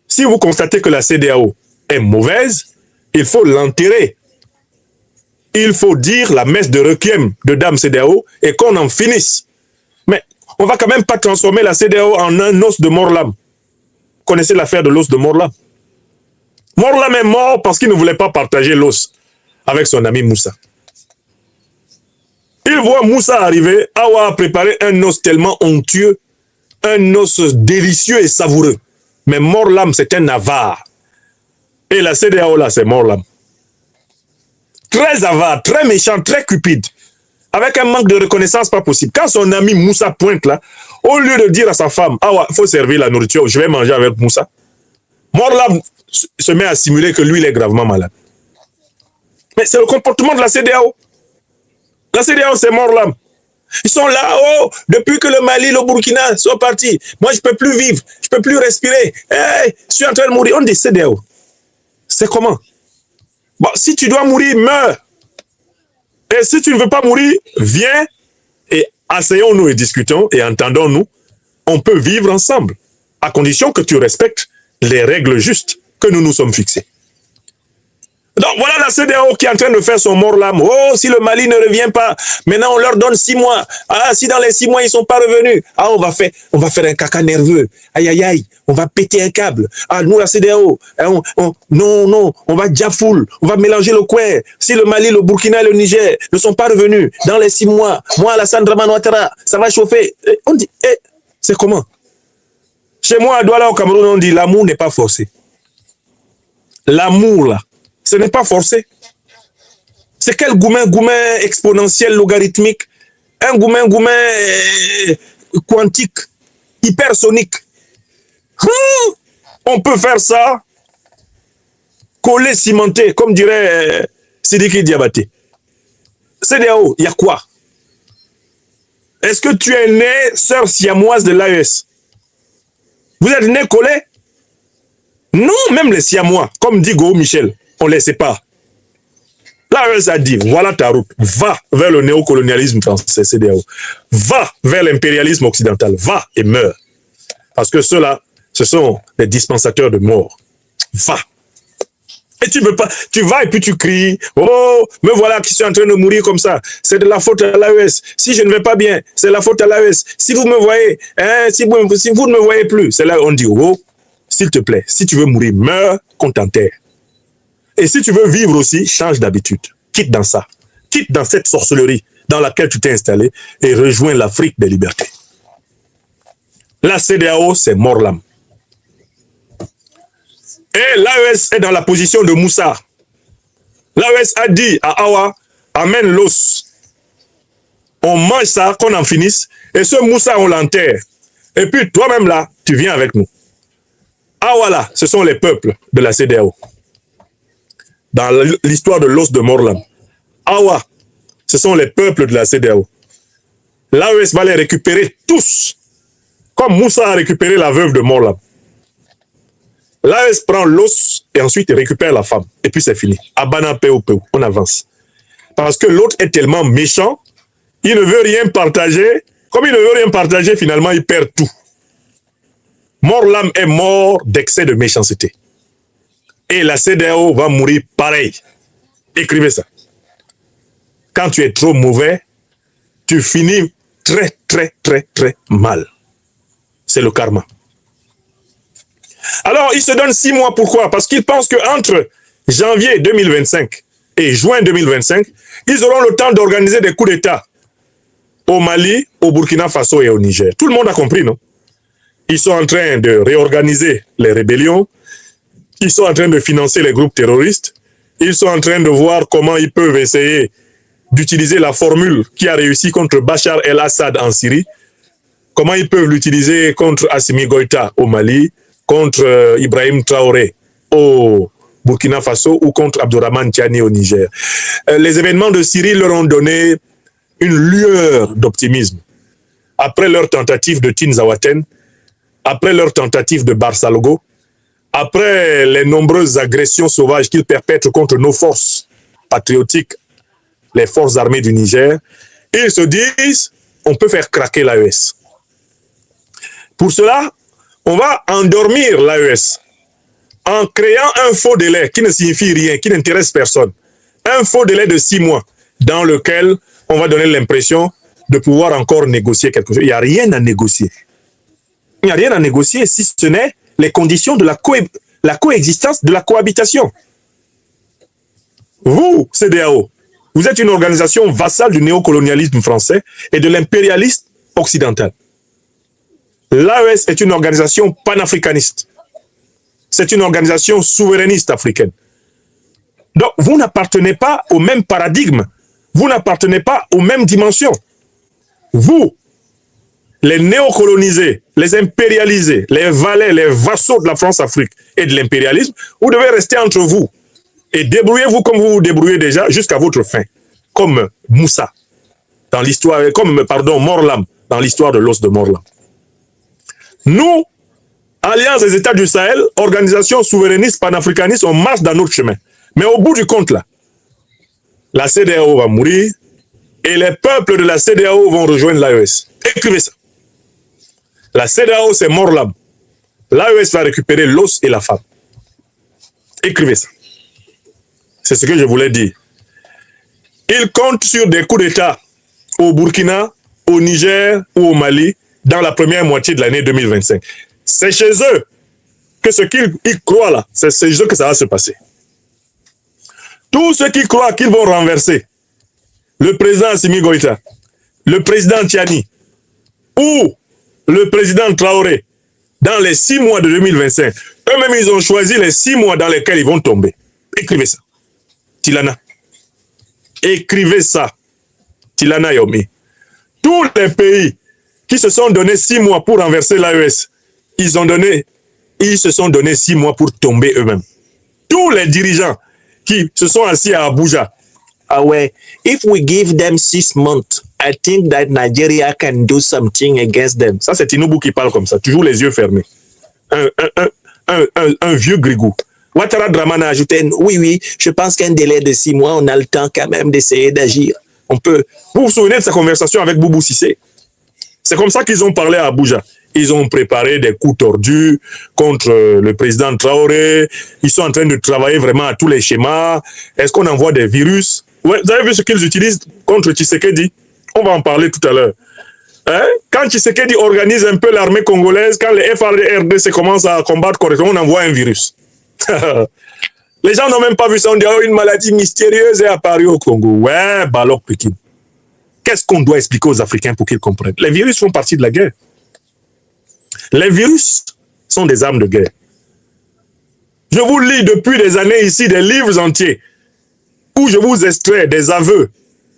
si vous constatez que la CEDEAO est mauvaise, il faut l'enterrer. Il faut dire la messe de requiem de Dame CEDEAO et qu'on en finisse. Mais on ne va quand même pas transformer la CEDEAO en un os de Morlam. Vous connaissez l'affaire de l'os de Morlam? Morlam est mort parce qu'il ne voulait pas partager l'os avec son ami Moussa. Il voit Moussa arriver, Awa a préparé un os tellement onctueux, un os délicieux et savoureux. Mais Morlam, c'est un avare. Et la CEDEAO, là, c'est Morlam. Très avare, très méchant, très cupide. Avec un manque de reconnaissance pas possible. Quand son ami Moussa pointe là, au lieu de dire à sa femme, ah ouais, il faut servir la nourriture, je vais manger avec Moussa, Morlam se met à simuler que lui, il est gravement malade. Mais c'est le comportement de la CEDEAO. La CEDEAO, c'est Morlam. Ils sont là, oh, depuis que le Mali, le Burkina sont partis. Moi, je ne peux plus vivre, je ne peux plus respirer. Hey, je suis en train de mourir. On dit CEDEAO. C'est comment? Bon, si tu dois mourir, meurs. Et si tu ne veux pas mourir, viens et asseyons-nous et discutons et entendons-nous. On peut vivre ensemble, à condition que tu respectes les règles justes que nous nous sommes fixées. Donc voilà la CEDEAO qui est en train de faire son Morlam. Oh, si le Mali ne revient pas, maintenant on leur donne 6 mois. Ah, si dans les 6 mois ils ne sont pas revenus, ah, on va faire un caca nerveux. Aïe, aïe, aïe, on va péter un câble. Ah, nous la CEDEAO, non, on va diafoule, on va mélanger le coin. Si le Mali, le Burkina et le Niger ne sont pas revenus dans les 6 mois, moi, Alassane Dramane Ouattara, ça va chauffer. Et on dit, c'est comment? Chez moi, à Douala, au Cameroun, on dit l'amour n'est pas forcé. L'amour, là, ce n'est pas forcé. C'est quel goumen exponentiel logarithmique? Un goumen quantique, hypersonique. On peut faire ça, coller, cimenter, comme dirait Sidiki Diabaté. CEDEAO, il y a quoi? Est-ce que tu es né sœur siamoise de l'AES? Vous êtes né collé? Non, même les siamois, comme dit Go Michel, on ne les sépare. L'AES a dit, voilà ta route, va vers le néocolonialisme français, CEDEAO. Va vers l'impérialisme occidental, va et meurs. Parce que ceux-là, ce sont des dispensateurs de mort. Va. Et tu veux pas, tu vas et puis tu cries, oh, me voilà qui suis en train de mourir comme ça. C'est de la faute à l'AES. Si je ne vais pas bien, c'est la faute à l'AES. Si vous me voyez, hein, si vous ne me voyez plus, c'est là où on dit, oh, s'il te plaît, si tu veux mourir, meurs, qu'on t'enterre. Et si tu veux vivre aussi, change d'habitude. Quitte dans ça. Quitte dans cette sorcellerie dans laquelle tu t'es installé et rejoins l'Afrique des libertés. La CEDEAO, c'est mort l'âme. Et l'AES est dans la position de Moussa. L'AES a dit à Awa, amène l'os. On mange ça, qu'on en finisse. Et ce Moussa, on l'enterre. Et puis toi-même là, tu viens avec nous. Awa là, ce sont les peuples de la CEDEAO. Dans l'histoire de l'os de Morlam. Awa, ce sont les peuples de la CEDEAO. L'AES va les récupérer tous. Comme Moussa a récupéré la veuve de Morlam. L'AES prend l'os et ensuite il récupère la femme. Et puis c'est fini. Abana peu, on avance. Parce que l'autre est tellement méchant, il ne veut rien partager. Comme il ne veut rien partager, finalement, il perd tout. Morlam est mort d'excès de méchanceté. Et la CEDEAO va mourir pareil. Écrivez ça. Quand tu es trop mauvais, tu finis très, très, très, très mal. C'est le karma. Alors, ils se donnent 6 mois. Pourquoi? Parce qu'ils pensent qu'entre janvier 2025 et juin 2025, ils auront le temps d'organiser des coups d'État au Mali, au Burkina Faso et au Niger. Tout le monde a compris, non? Ils sont en train de réorganiser les rébellions. Ils sont en train de financer les groupes terroristes. Ils sont en train de voir comment ils peuvent essayer d'utiliser la formule qui a réussi contre Bachar el-Assad en Syrie. Comment ils peuvent l'utiliser contre Assimi Goïta au Mali, contre Ibrahim Traoré au Burkina Faso ou contre Abdourahmane Tiani au Niger. Les événements de Syrie leur ont donné une lueur d'optimisme. Après leur tentative de Tinzawaten, après leur tentative de Barsalogo, après les nombreuses agressions sauvages qu'ils perpètrent contre nos forces patriotiques, les forces armées du Niger, ils se disent, on peut faire craquer l'AES. Pour cela, on va endormir l'AES en créant un faux délai qui ne signifie rien, qui n'intéresse personne. Un faux délai de 6 mois dans lequel on va donner l'impression de pouvoir encore négocier quelque chose. Il n'y a rien à négocier. Il n'y a rien à négocier si ce n'est les conditions de la coexistence, de la cohabitation. Vous, CEDEAO, vous êtes une organisation vassale du néocolonialisme français et de l'impérialisme occidental. L'AES est une organisation panafricaniste. C'est une organisation souverainiste africaine. Donc, vous n'appartenez pas au même paradigme. Vous n'appartenez pas aux mêmes dimensions. Vous, les néocolonisés, les impérialisés, les valets, les vassaux de la France-Afrique et de l'impérialisme, vous devez rester entre vous. Et débrouillez-vous comme vous vous débrouillez déjà jusqu'à votre fin. Comme Moussa, dans l'histoire, Morlam, dans l'histoire de l'os de Morlam. Nous, Alliance des États du Sahel, organisation souverainiste, panafricaniste, on marche dans notre chemin. Mais au bout du compte, là, la CEDEAO va mourir et les peuples de la CEDEAO vont rejoindre l'AES. Écrivez ça. La CEDEAO, c'est Morlam. L'AES va récupérer l'os et la femme. Écrivez ça. C'est ce que je voulais dire. Ils comptent sur des coups d'État au Burkina, au Niger ou au Mali dans la première moitié de l'année 2025. C'est chez eux que ce qu'ils croient là, c'est chez eux que ça va se passer. Tous ceux qui croient qu'ils vont renverser le président Assimi Goïta, le président Tiani ou le président Traoré dans les 6 mois de 2025, eux-mêmes ils ont choisi les 6 mois dans lesquels ils vont tomber. Écrivez ça. Tilana. Écrivez ça. Tilana Yomi. Tous les pays qui se sont donné 6 mois pour renverser l'AES, ils se sont donné 6 mois pour tomber eux-mêmes. Tous les dirigeants qui se sont assis à Abuja. Ah ouais, if we give them 6 months, I think that Nigeria can do something against them. Ça, c'est Tinubu qui parle comme ça, toujours les yeux fermés. Un vieux grigou. Ouattara Dramane a ajouté, oui, je pense qu'un délai de 6 mois, on a le temps quand même d'essayer d'agir. On peut. Vous vous souvenez de sa conversation avec Boubou Cissé? C'est comme ça qu'ils ont parlé à Abuja. Ils ont préparé des coups tordus contre le président Traoré. Ils sont en train de travailler vraiment à tous les schémas. Est-ce qu'on envoie des virus? Ouais, vous avez vu ce qu'ils utilisent contre Tshisekedi? On va en parler tout à l'heure. Hein? Quand Tshisekedi organise un peu l'armée congolaise, quand les FARDC commencent à combattre correctement, on envoie un virus. Les gens n'ont même pas vu ça. On dit oh, une maladie mystérieuse est apparue au Congo. Ouais, Balok Pekin. Qu'est-ce qu'on doit expliquer aux Africains pour qu'ils comprennent? Les virus font partie de la guerre. Les virus sont des armes de guerre. Je vous lis depuis des années ici des livres entiers où je vous extrais des aveux,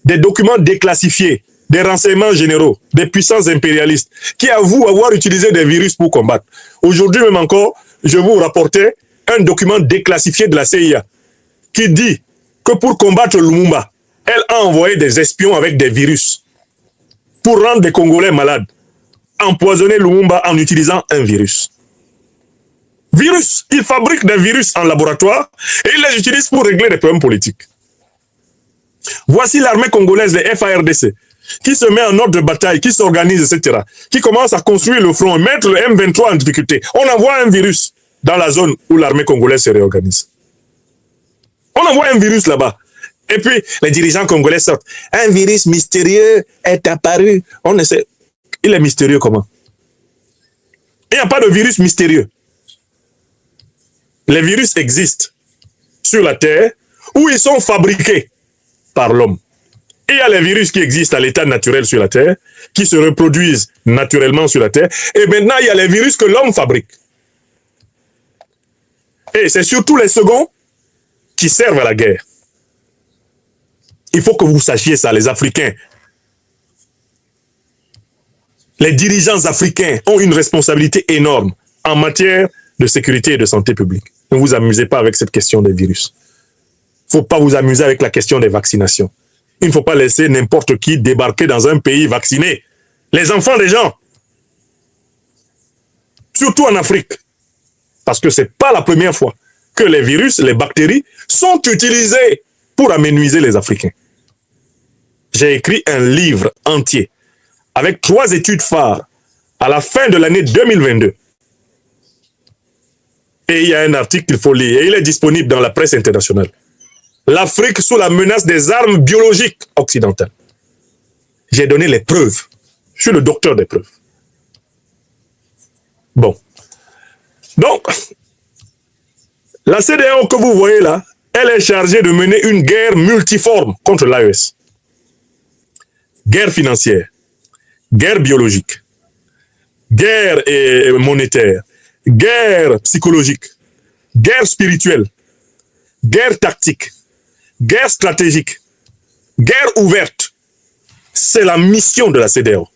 des documents déclassifiés, des renseignements généraux, des puissances impérialistes qui avouent avoir utilisé des virus pour combattre. Aujourd'hui même encore, je vous rapportais un document déclassifié de la CIA qui dit que pour combattre Lumumba, elle a envoyé des espions avec des virus pour rendre des Congolais malades. Empoisonner Lumumba en utilisant un virus. Virus, ils fabriquent des virus en laboratoire et ils les utilisent pour régler des problèmes politiques. Voici l'armée congolaise, les FARDC, qui se met en ordre de bataille, qui s'organise, etc., qui commence à construire le front, mettre le M23 en difficulté. On envoie un virus dans la zone où l'armée congolaise se réorganise. On envoie un virus là-bas. Et puis, les dirigeants congolais sortent. Un virus mystérieux est apparu. On ne sait. Il est mystérieux comment? Il n'y a pas de virus mystérieux. Les virus existent sur la Terre où ils sont fabriqués par l'homme. Et il y a les virus qui existent à l'état naturel sur la Terre, qui se reproduisent naturellement sur la Terre. Et maintenant, il y a les virus que l'homme fabrique. Et c'est surtout les seconds qui servent à la guerre. Il faut que vous sachiez ça, les Africains. Les dirigeants africains ont une responsabilité énorme en matière de sécurité et de santé publique. Ne vous amusez pas avec cette question des virus. Il ne faut pas vous amuser avec la question des vaccinations. Il ne faut pas laisser n'importe qui débarquer dans un pays vacciné. Les enfants des gens. Surtout en Afrique. Parce que ce n'est pas la première fois que les virus, les bactéries, sont utilisés pour amenuiser les Africains. J'ai écrit un livre entier avec 3 études phares à la fin de l'année 2022. Et il y a un article qu'il faut lire, et il est disponible dans la presse internationale. L'Afrique sous la menace des armes biologiques occidentales. J'ai donné les preuves. Je suis le docteur des preuves. Bon. Donc, la CEDEAO que vous voyez là, elle est chargée de mener une guerre multiforme contre l'AES. Guerre financière, guerre biologique, guerre monétaire, guerre psychologique, guerre spirituelle, guerre tactique, guerre stratégique, guerre ouverte. C'est la mission de la CEDEAO.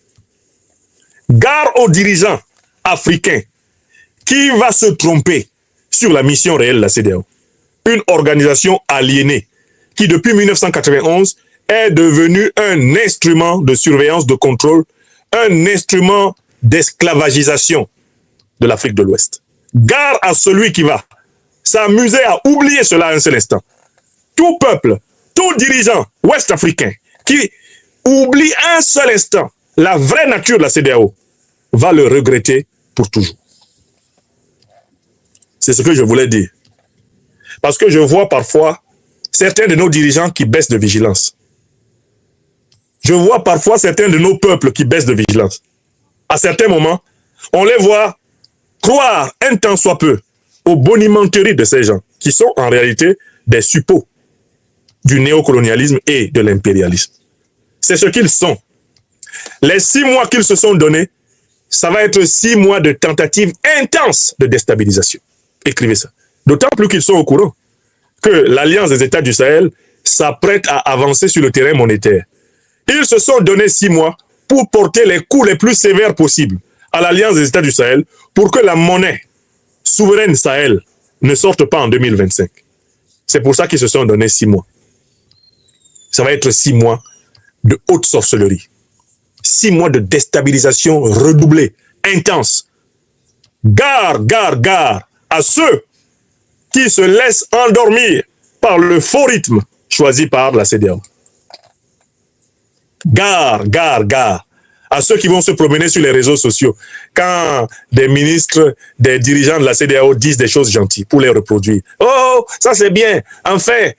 Gare aux dirigeants africains qui va se tromper sur la mission réelle de la CEDEAO. Une organisation aliénée qui, depuis 1991, est devenue un instrument de surveillance, de contrôle, un instrument d'esclavagisation de l'Afrique de l'Ouest. Gare à celui qui va s'amuser à oublier cela un seul instant. Tout peuple, tout dirigeant ouest-africain qui oublie un seul instant la vraie nature de la CEDEAO va le regretter pour toujours. C'est ce que je voulais dire. Parce que je vois parfois certains de nos dirigeants qui baissent de vigilance. Je vois parfois certains de nos peuples qui baissent de vigilance. À certains moments, on les voit croire un tant soit peu aux bonimenteries de ces gens, qui sont en réalité des suppôts du néocolonialisme et de l'impérialisme. C'est ce qu'ils sont. Les 6 mois qu'ils se sont donnés, ça va être 6 mois de tentatives intenses de déstabilisation. Écrivez ça. D'autant plus qu'ils sont au courant que l'Alliance des États du Sahel s'apprête à avancer sur le terrain monétaire. Ils se sont donné 6 mois pour porter les coups les plus sévères possibles à l'Alliance des États du Sahel pour que la monnaie souveraine Sahel ne sorte pas en 2025. C'est pour ça qu'ils se sont donné 6 mois. Ça va être 6 mois de haute sorcellerie. 6 mois de déstabilisation redoublée, intense. Gare, gare, gare à ceux qui se laissent endormir par le faux rythme choisi par la CEDEAO. Gare, gare, gare à ceux qui vont se promener sur les réseaux sociaux quand des ministres, des dirigeants de la CEDEAO disent des choses gentilles pour les reproduire. Oh, ça c'est bien. Enfin,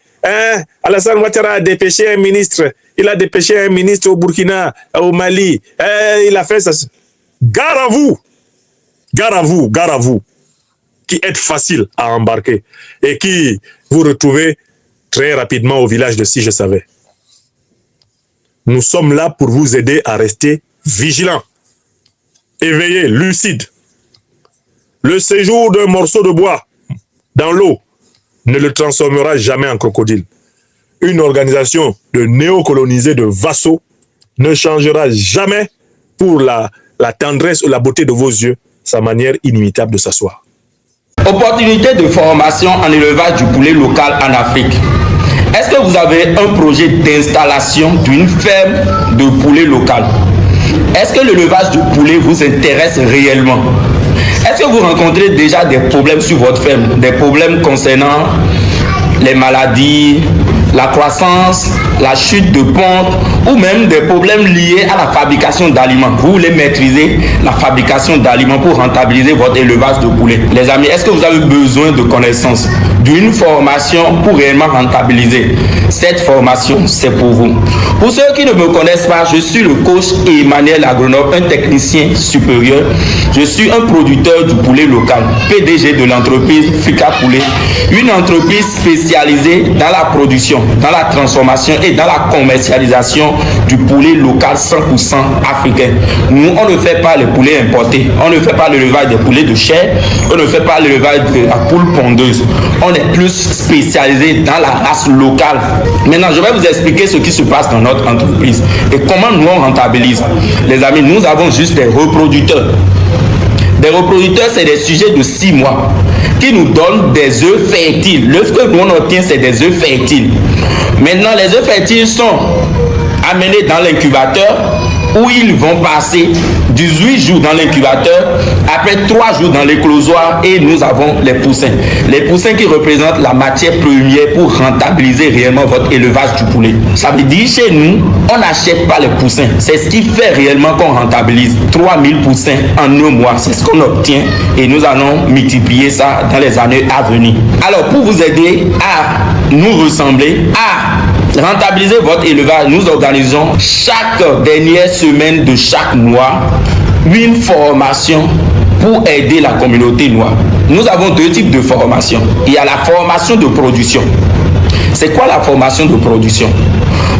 Alassane Ouattara a dépêché un ministre. Il a dépêché un ministre au Burkina, au Mali. Il a fait ça. Gare à vous. Gare à vous. Gare à vous. Qui êtes facile à embarquer et qui vous retrouvez très rapidement au village de Si Je Savais. Nous sommes là pour vous aider à rester vigilants, éveillés, lucides. Le séjour d'un morceau de bois dans l'eau ne le transformera jamais en crocodile. Une organisation de néocolonisés, de vassaux, ne changera jamais pour la tendresse ou la beauté de vos yeux, sa manière inimitable de s'asseoir. Opportunité de formation en élevage du poulet local en Afrique. Est-ce que vous avez un projet d'installation d'une ferme de poulet local? Est-ce que l'élevage du poulet vous intéresse réellement? Est-ce que vous rencontrez déjà des problèmes sur votre ferme? Des problèmes concernant les maladies, la croissance, la chute de ponte ou même des problèmes liés à la fabrication d'aliments. Vous voulez maîtriser la fabrication d'aliments pour rentabiliser votre élevage de poulet. Les amis, est-ce que vous avez besoin de connaissances, d'une formation pour réellement rentabiliser? Cette formation, c'est pour vous. Pour ceux qui ne me connaissent pas, je suis le coach Emmanuel Agronome, un technicien supérieur. Je suis un producteur du poulet local, PDG de l'entreprise Fika Poulet, une entreprise spécialisée dans la production, dans la transformation et dans la commercialisation du poulet local 100% africain. Nous, on ne fait pas les poulets importés, on ne fait pas l'élevage des poulets de chair, on ne fait pas l'élevage de la poule pondeuse. On est plus spécialisé dans la race locale. Maintenant, je vais vous expliquer ce qui se passe dans notre entreprise et comment nous on rentabilise. Les amis, nous avons juste des reproducteurs. Des reproducteurs, c'est des sujets de 6 mois qui nous donnent des œufs fertiles. L'œuf que nous on obtient, c'est des œufs fertiles. Maintenant, les œufs fertiles sont amenés dans l'incubateur où ils vont passer 18 jours dans l'incubateur, après 3 jours dans l'éclosoir et nous avons les poussins. Les poussins qui représentent la matière première pour rentabiliser réellement votre élevage du poulet. Ça veut dire chez nous, on n'achète pas les poussins. C'est ce qui fait réellement qu'on rentabilise 3000 poussins en 1 mois. C'est ce qu'on obtient et nous allons multiplier ça dans les années à venir. Alors pour vous aider à nous ressembler, à rentabiliser votre élevage, nous organisons chaque dernière semaine de chaque mois une formation pour aider la communauté noire. Nous avons 2 types de formation. Il y a la formation de production. C'est quoi la formation de production?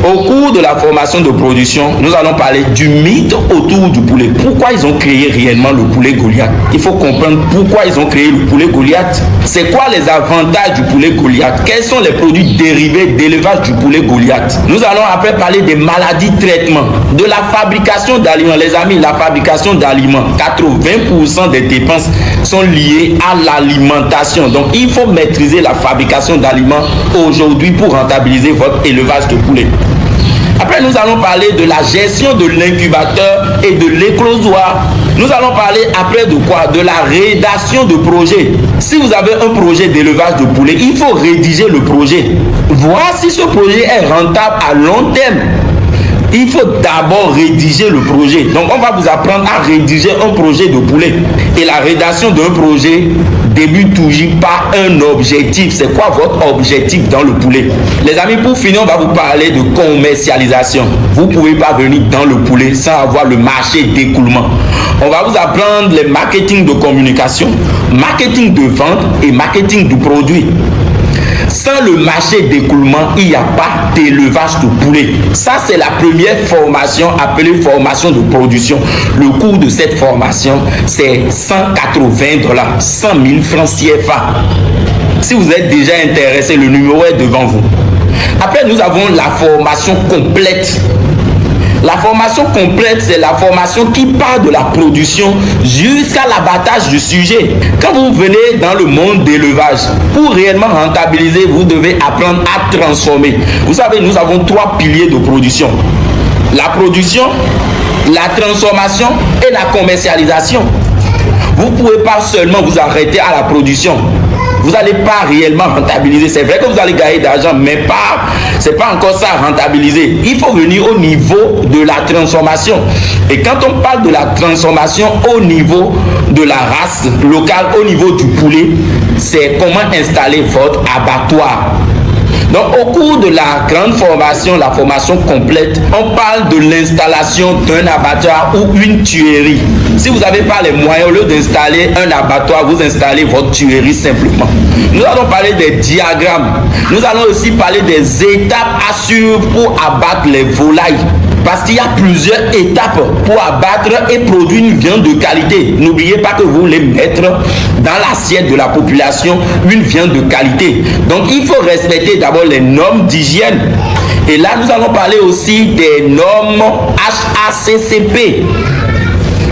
Au cours de la formation de production, nous allons parler du mythe autour du poulet. Pourquoi ils ont créé réellement le poulet Goliath? Il faut comprendre pourquoi ils ont créé le poulet Goliath. C'est quoi les avantages du poulet Goliath? Quels sont les produits dérivés d'élevage du poulet Goliath? Nous allons après parler des maladies traitement, de la fabrication d'aliments. Les amis, la fabrication d'aliments, 80% des dépenses sont liées à l'alimentation. Donc, il faut maîtriser la fabrication d'aliments aujourd'hui pour rentabiliser votre élevage de poulet. Après, nous allons parler de la gestion de l'incubateur et de l'éclosoir. Nous allons parler après de quoi? De la rédaction de projet. Si vous avez un projet d'élevage de poulet, il faut rédiger le projet. Voir si ce projet est rentable à long terme. Il faut d'abord rédiger le projet. Donc, on va vous apprendre à rédiger un projet de poulet. Et la rédaction d'un projet débute toujours par un objectif. C'est quoi votre objectif dans le poulet? Les amis, pour finir, on va vous parler de commercialisation. Vous ne pouvez pas venir dans le poulet sans avoir le marché d'écoulement. On va vous apprendre les marketing de communication, marketing de vente et marketing du produit. Sans le marché d'écoulement, il n'y a pas d'élevage de poulet. Ça, c'est la première formation appelée formation de production. Le coût de cette formation, c'est 180 $, 100 000 francs CFA. Si vous êtes déjà intéressé, le numéro est devant vous. Après, nous avons la formation complète. La formation complète, c'est la formation qui part de la production jusqu'à l'abattage du sujet. Quand vous venez dans le monde d'élevage, pour réellement rentabiliser, vous devez apprendre à transformer. Vous savez, nous avons 3 piliers de production. La production, la transformation et la commercialisation. Vous ne pouvez pas seulement vous arrêter à la production. vous n'allez pas réellement rentabiliser. C'est vrai que vous allez gagner d'argent, mais c'est pas encore ça rentabiliser. Il faut venir au niveau de la transformation. Et quand on parle de la transformation au niveau de la race locale, au niveau du poulet, c'est comment installer votre abattoir. Donc, au cours de la grande formation, la formation complète, on parle de l'installation d'un abattoir ou une tuerie. Si vous n'avez pas les moyens, au lieu d'installer un abattoir, vous installez votre tuerie simplement. Nous allons parler des diagrammes. Nous allons aussi parler des étapes à suivre pour abattre les volailles. Parce qu'il y a plusieurs étapes pour abattre et produire une viande de qualité. N'oubliez pas que vous voulez mettre dans l'assiette de la population une viande de qualité. Donc, il faut respecter d'abord les normes d'hygiène. Et là, nous allons parler aussi des normes HACCP.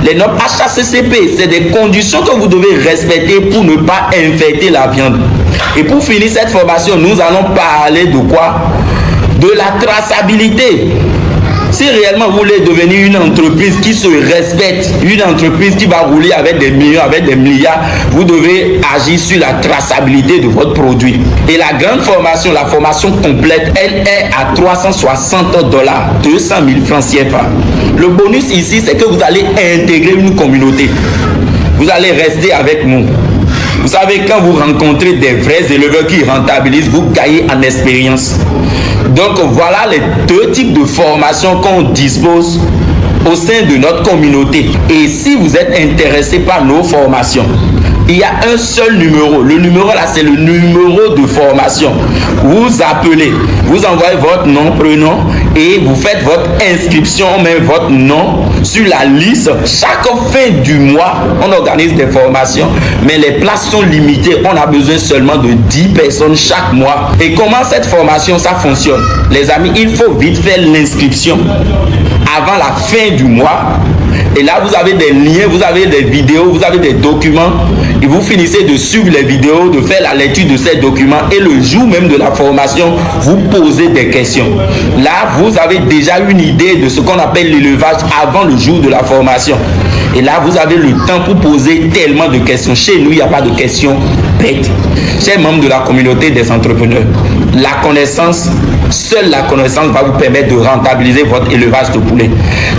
Les normes HACCP, c'est des conditions que vous devez respecter pour ne pas infecter la viande. Et pour finir cette formation, nous allons parler de quoi? De la traçabilité. Si réellement vous voulez devenir une entreprise qui se respecte, une entreprise qui va rouler avec des millions, avec des milliards, vous devez agir sur la traçabilité de votre produit. Et la grande formation, la formation complète, elle est à $360, 200 000 francs CFA. Le bonus ici, c'est que vous allez intégrer une communauté. Vous allez rester avec nous. Vous savez, quand vous rencontrez des vrais éleveurs qui rentabilisent, vous gagnez en expérience. Donc voilà les deux types de formations qu'on dispose au sein de notre communauté. Et si vous êtes intéressé par nos formations, il y a un seul numéro. Le numéro là, c'est le numéro de formation. Vous appelez, vous envoyez votre nom, prénom et vous faites votre inscription, on met votre nom sur la liste. Chaque fin du mois, on organise des formations, mais les places sont limitées. On a besoin seulement de 10 personnes chaque mois. Et comment cette formation, ça fonctionne? Les amis, il faut vite faire l'inscription avant la fin du mois. Et là, vous avez des liens, vous avez des vidéos, vous avez des documents. Et vous finissez de suivre les vidéos, de faire la lecture de ces documents. Et le jour même de la formation, vous posez des questions. Là, vous avez déjà une idée de ce qu'on appelle l'élevage avant le jour de la formation. Et là, vous avez le temps pour poser tellement de questions. Chez nous, il n'y a pas de questions bêtes. Chers membres de la communauté des entrepreneurs, la connaissance, seule la connaissance va vous permettre de rentabiliser votre élevage de poulet.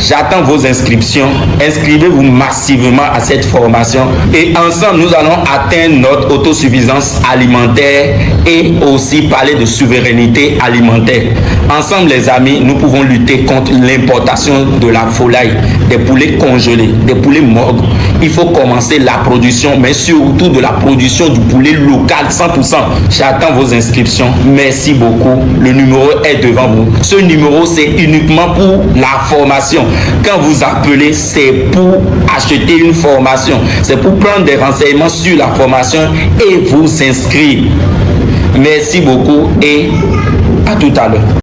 J'attends vos inscriptions. Inscrivez-vous massivement à cette formation. Et ensemble, nous allons atteindre notre autosuffisance alimentaire et aussi parler de souveraineté alimentaire. Ensemble, les amis, nous pouvons lutter contre l'importation de la volaille, des poulets congelés, des poulets morts. Il faut commencer la production, mais surtout de la production du poulet local 100%. J'attends vos inscriptions. Merci beaucoup. Le numéro est devant vous. Ce numéro, c'est uniquement pour la formation. Quand vous appelez, c'est pour acheter une formation. C'est pour prendre des renseignements sur la formation et vous inscrire. Merci beaucoup et à tout à l'heure.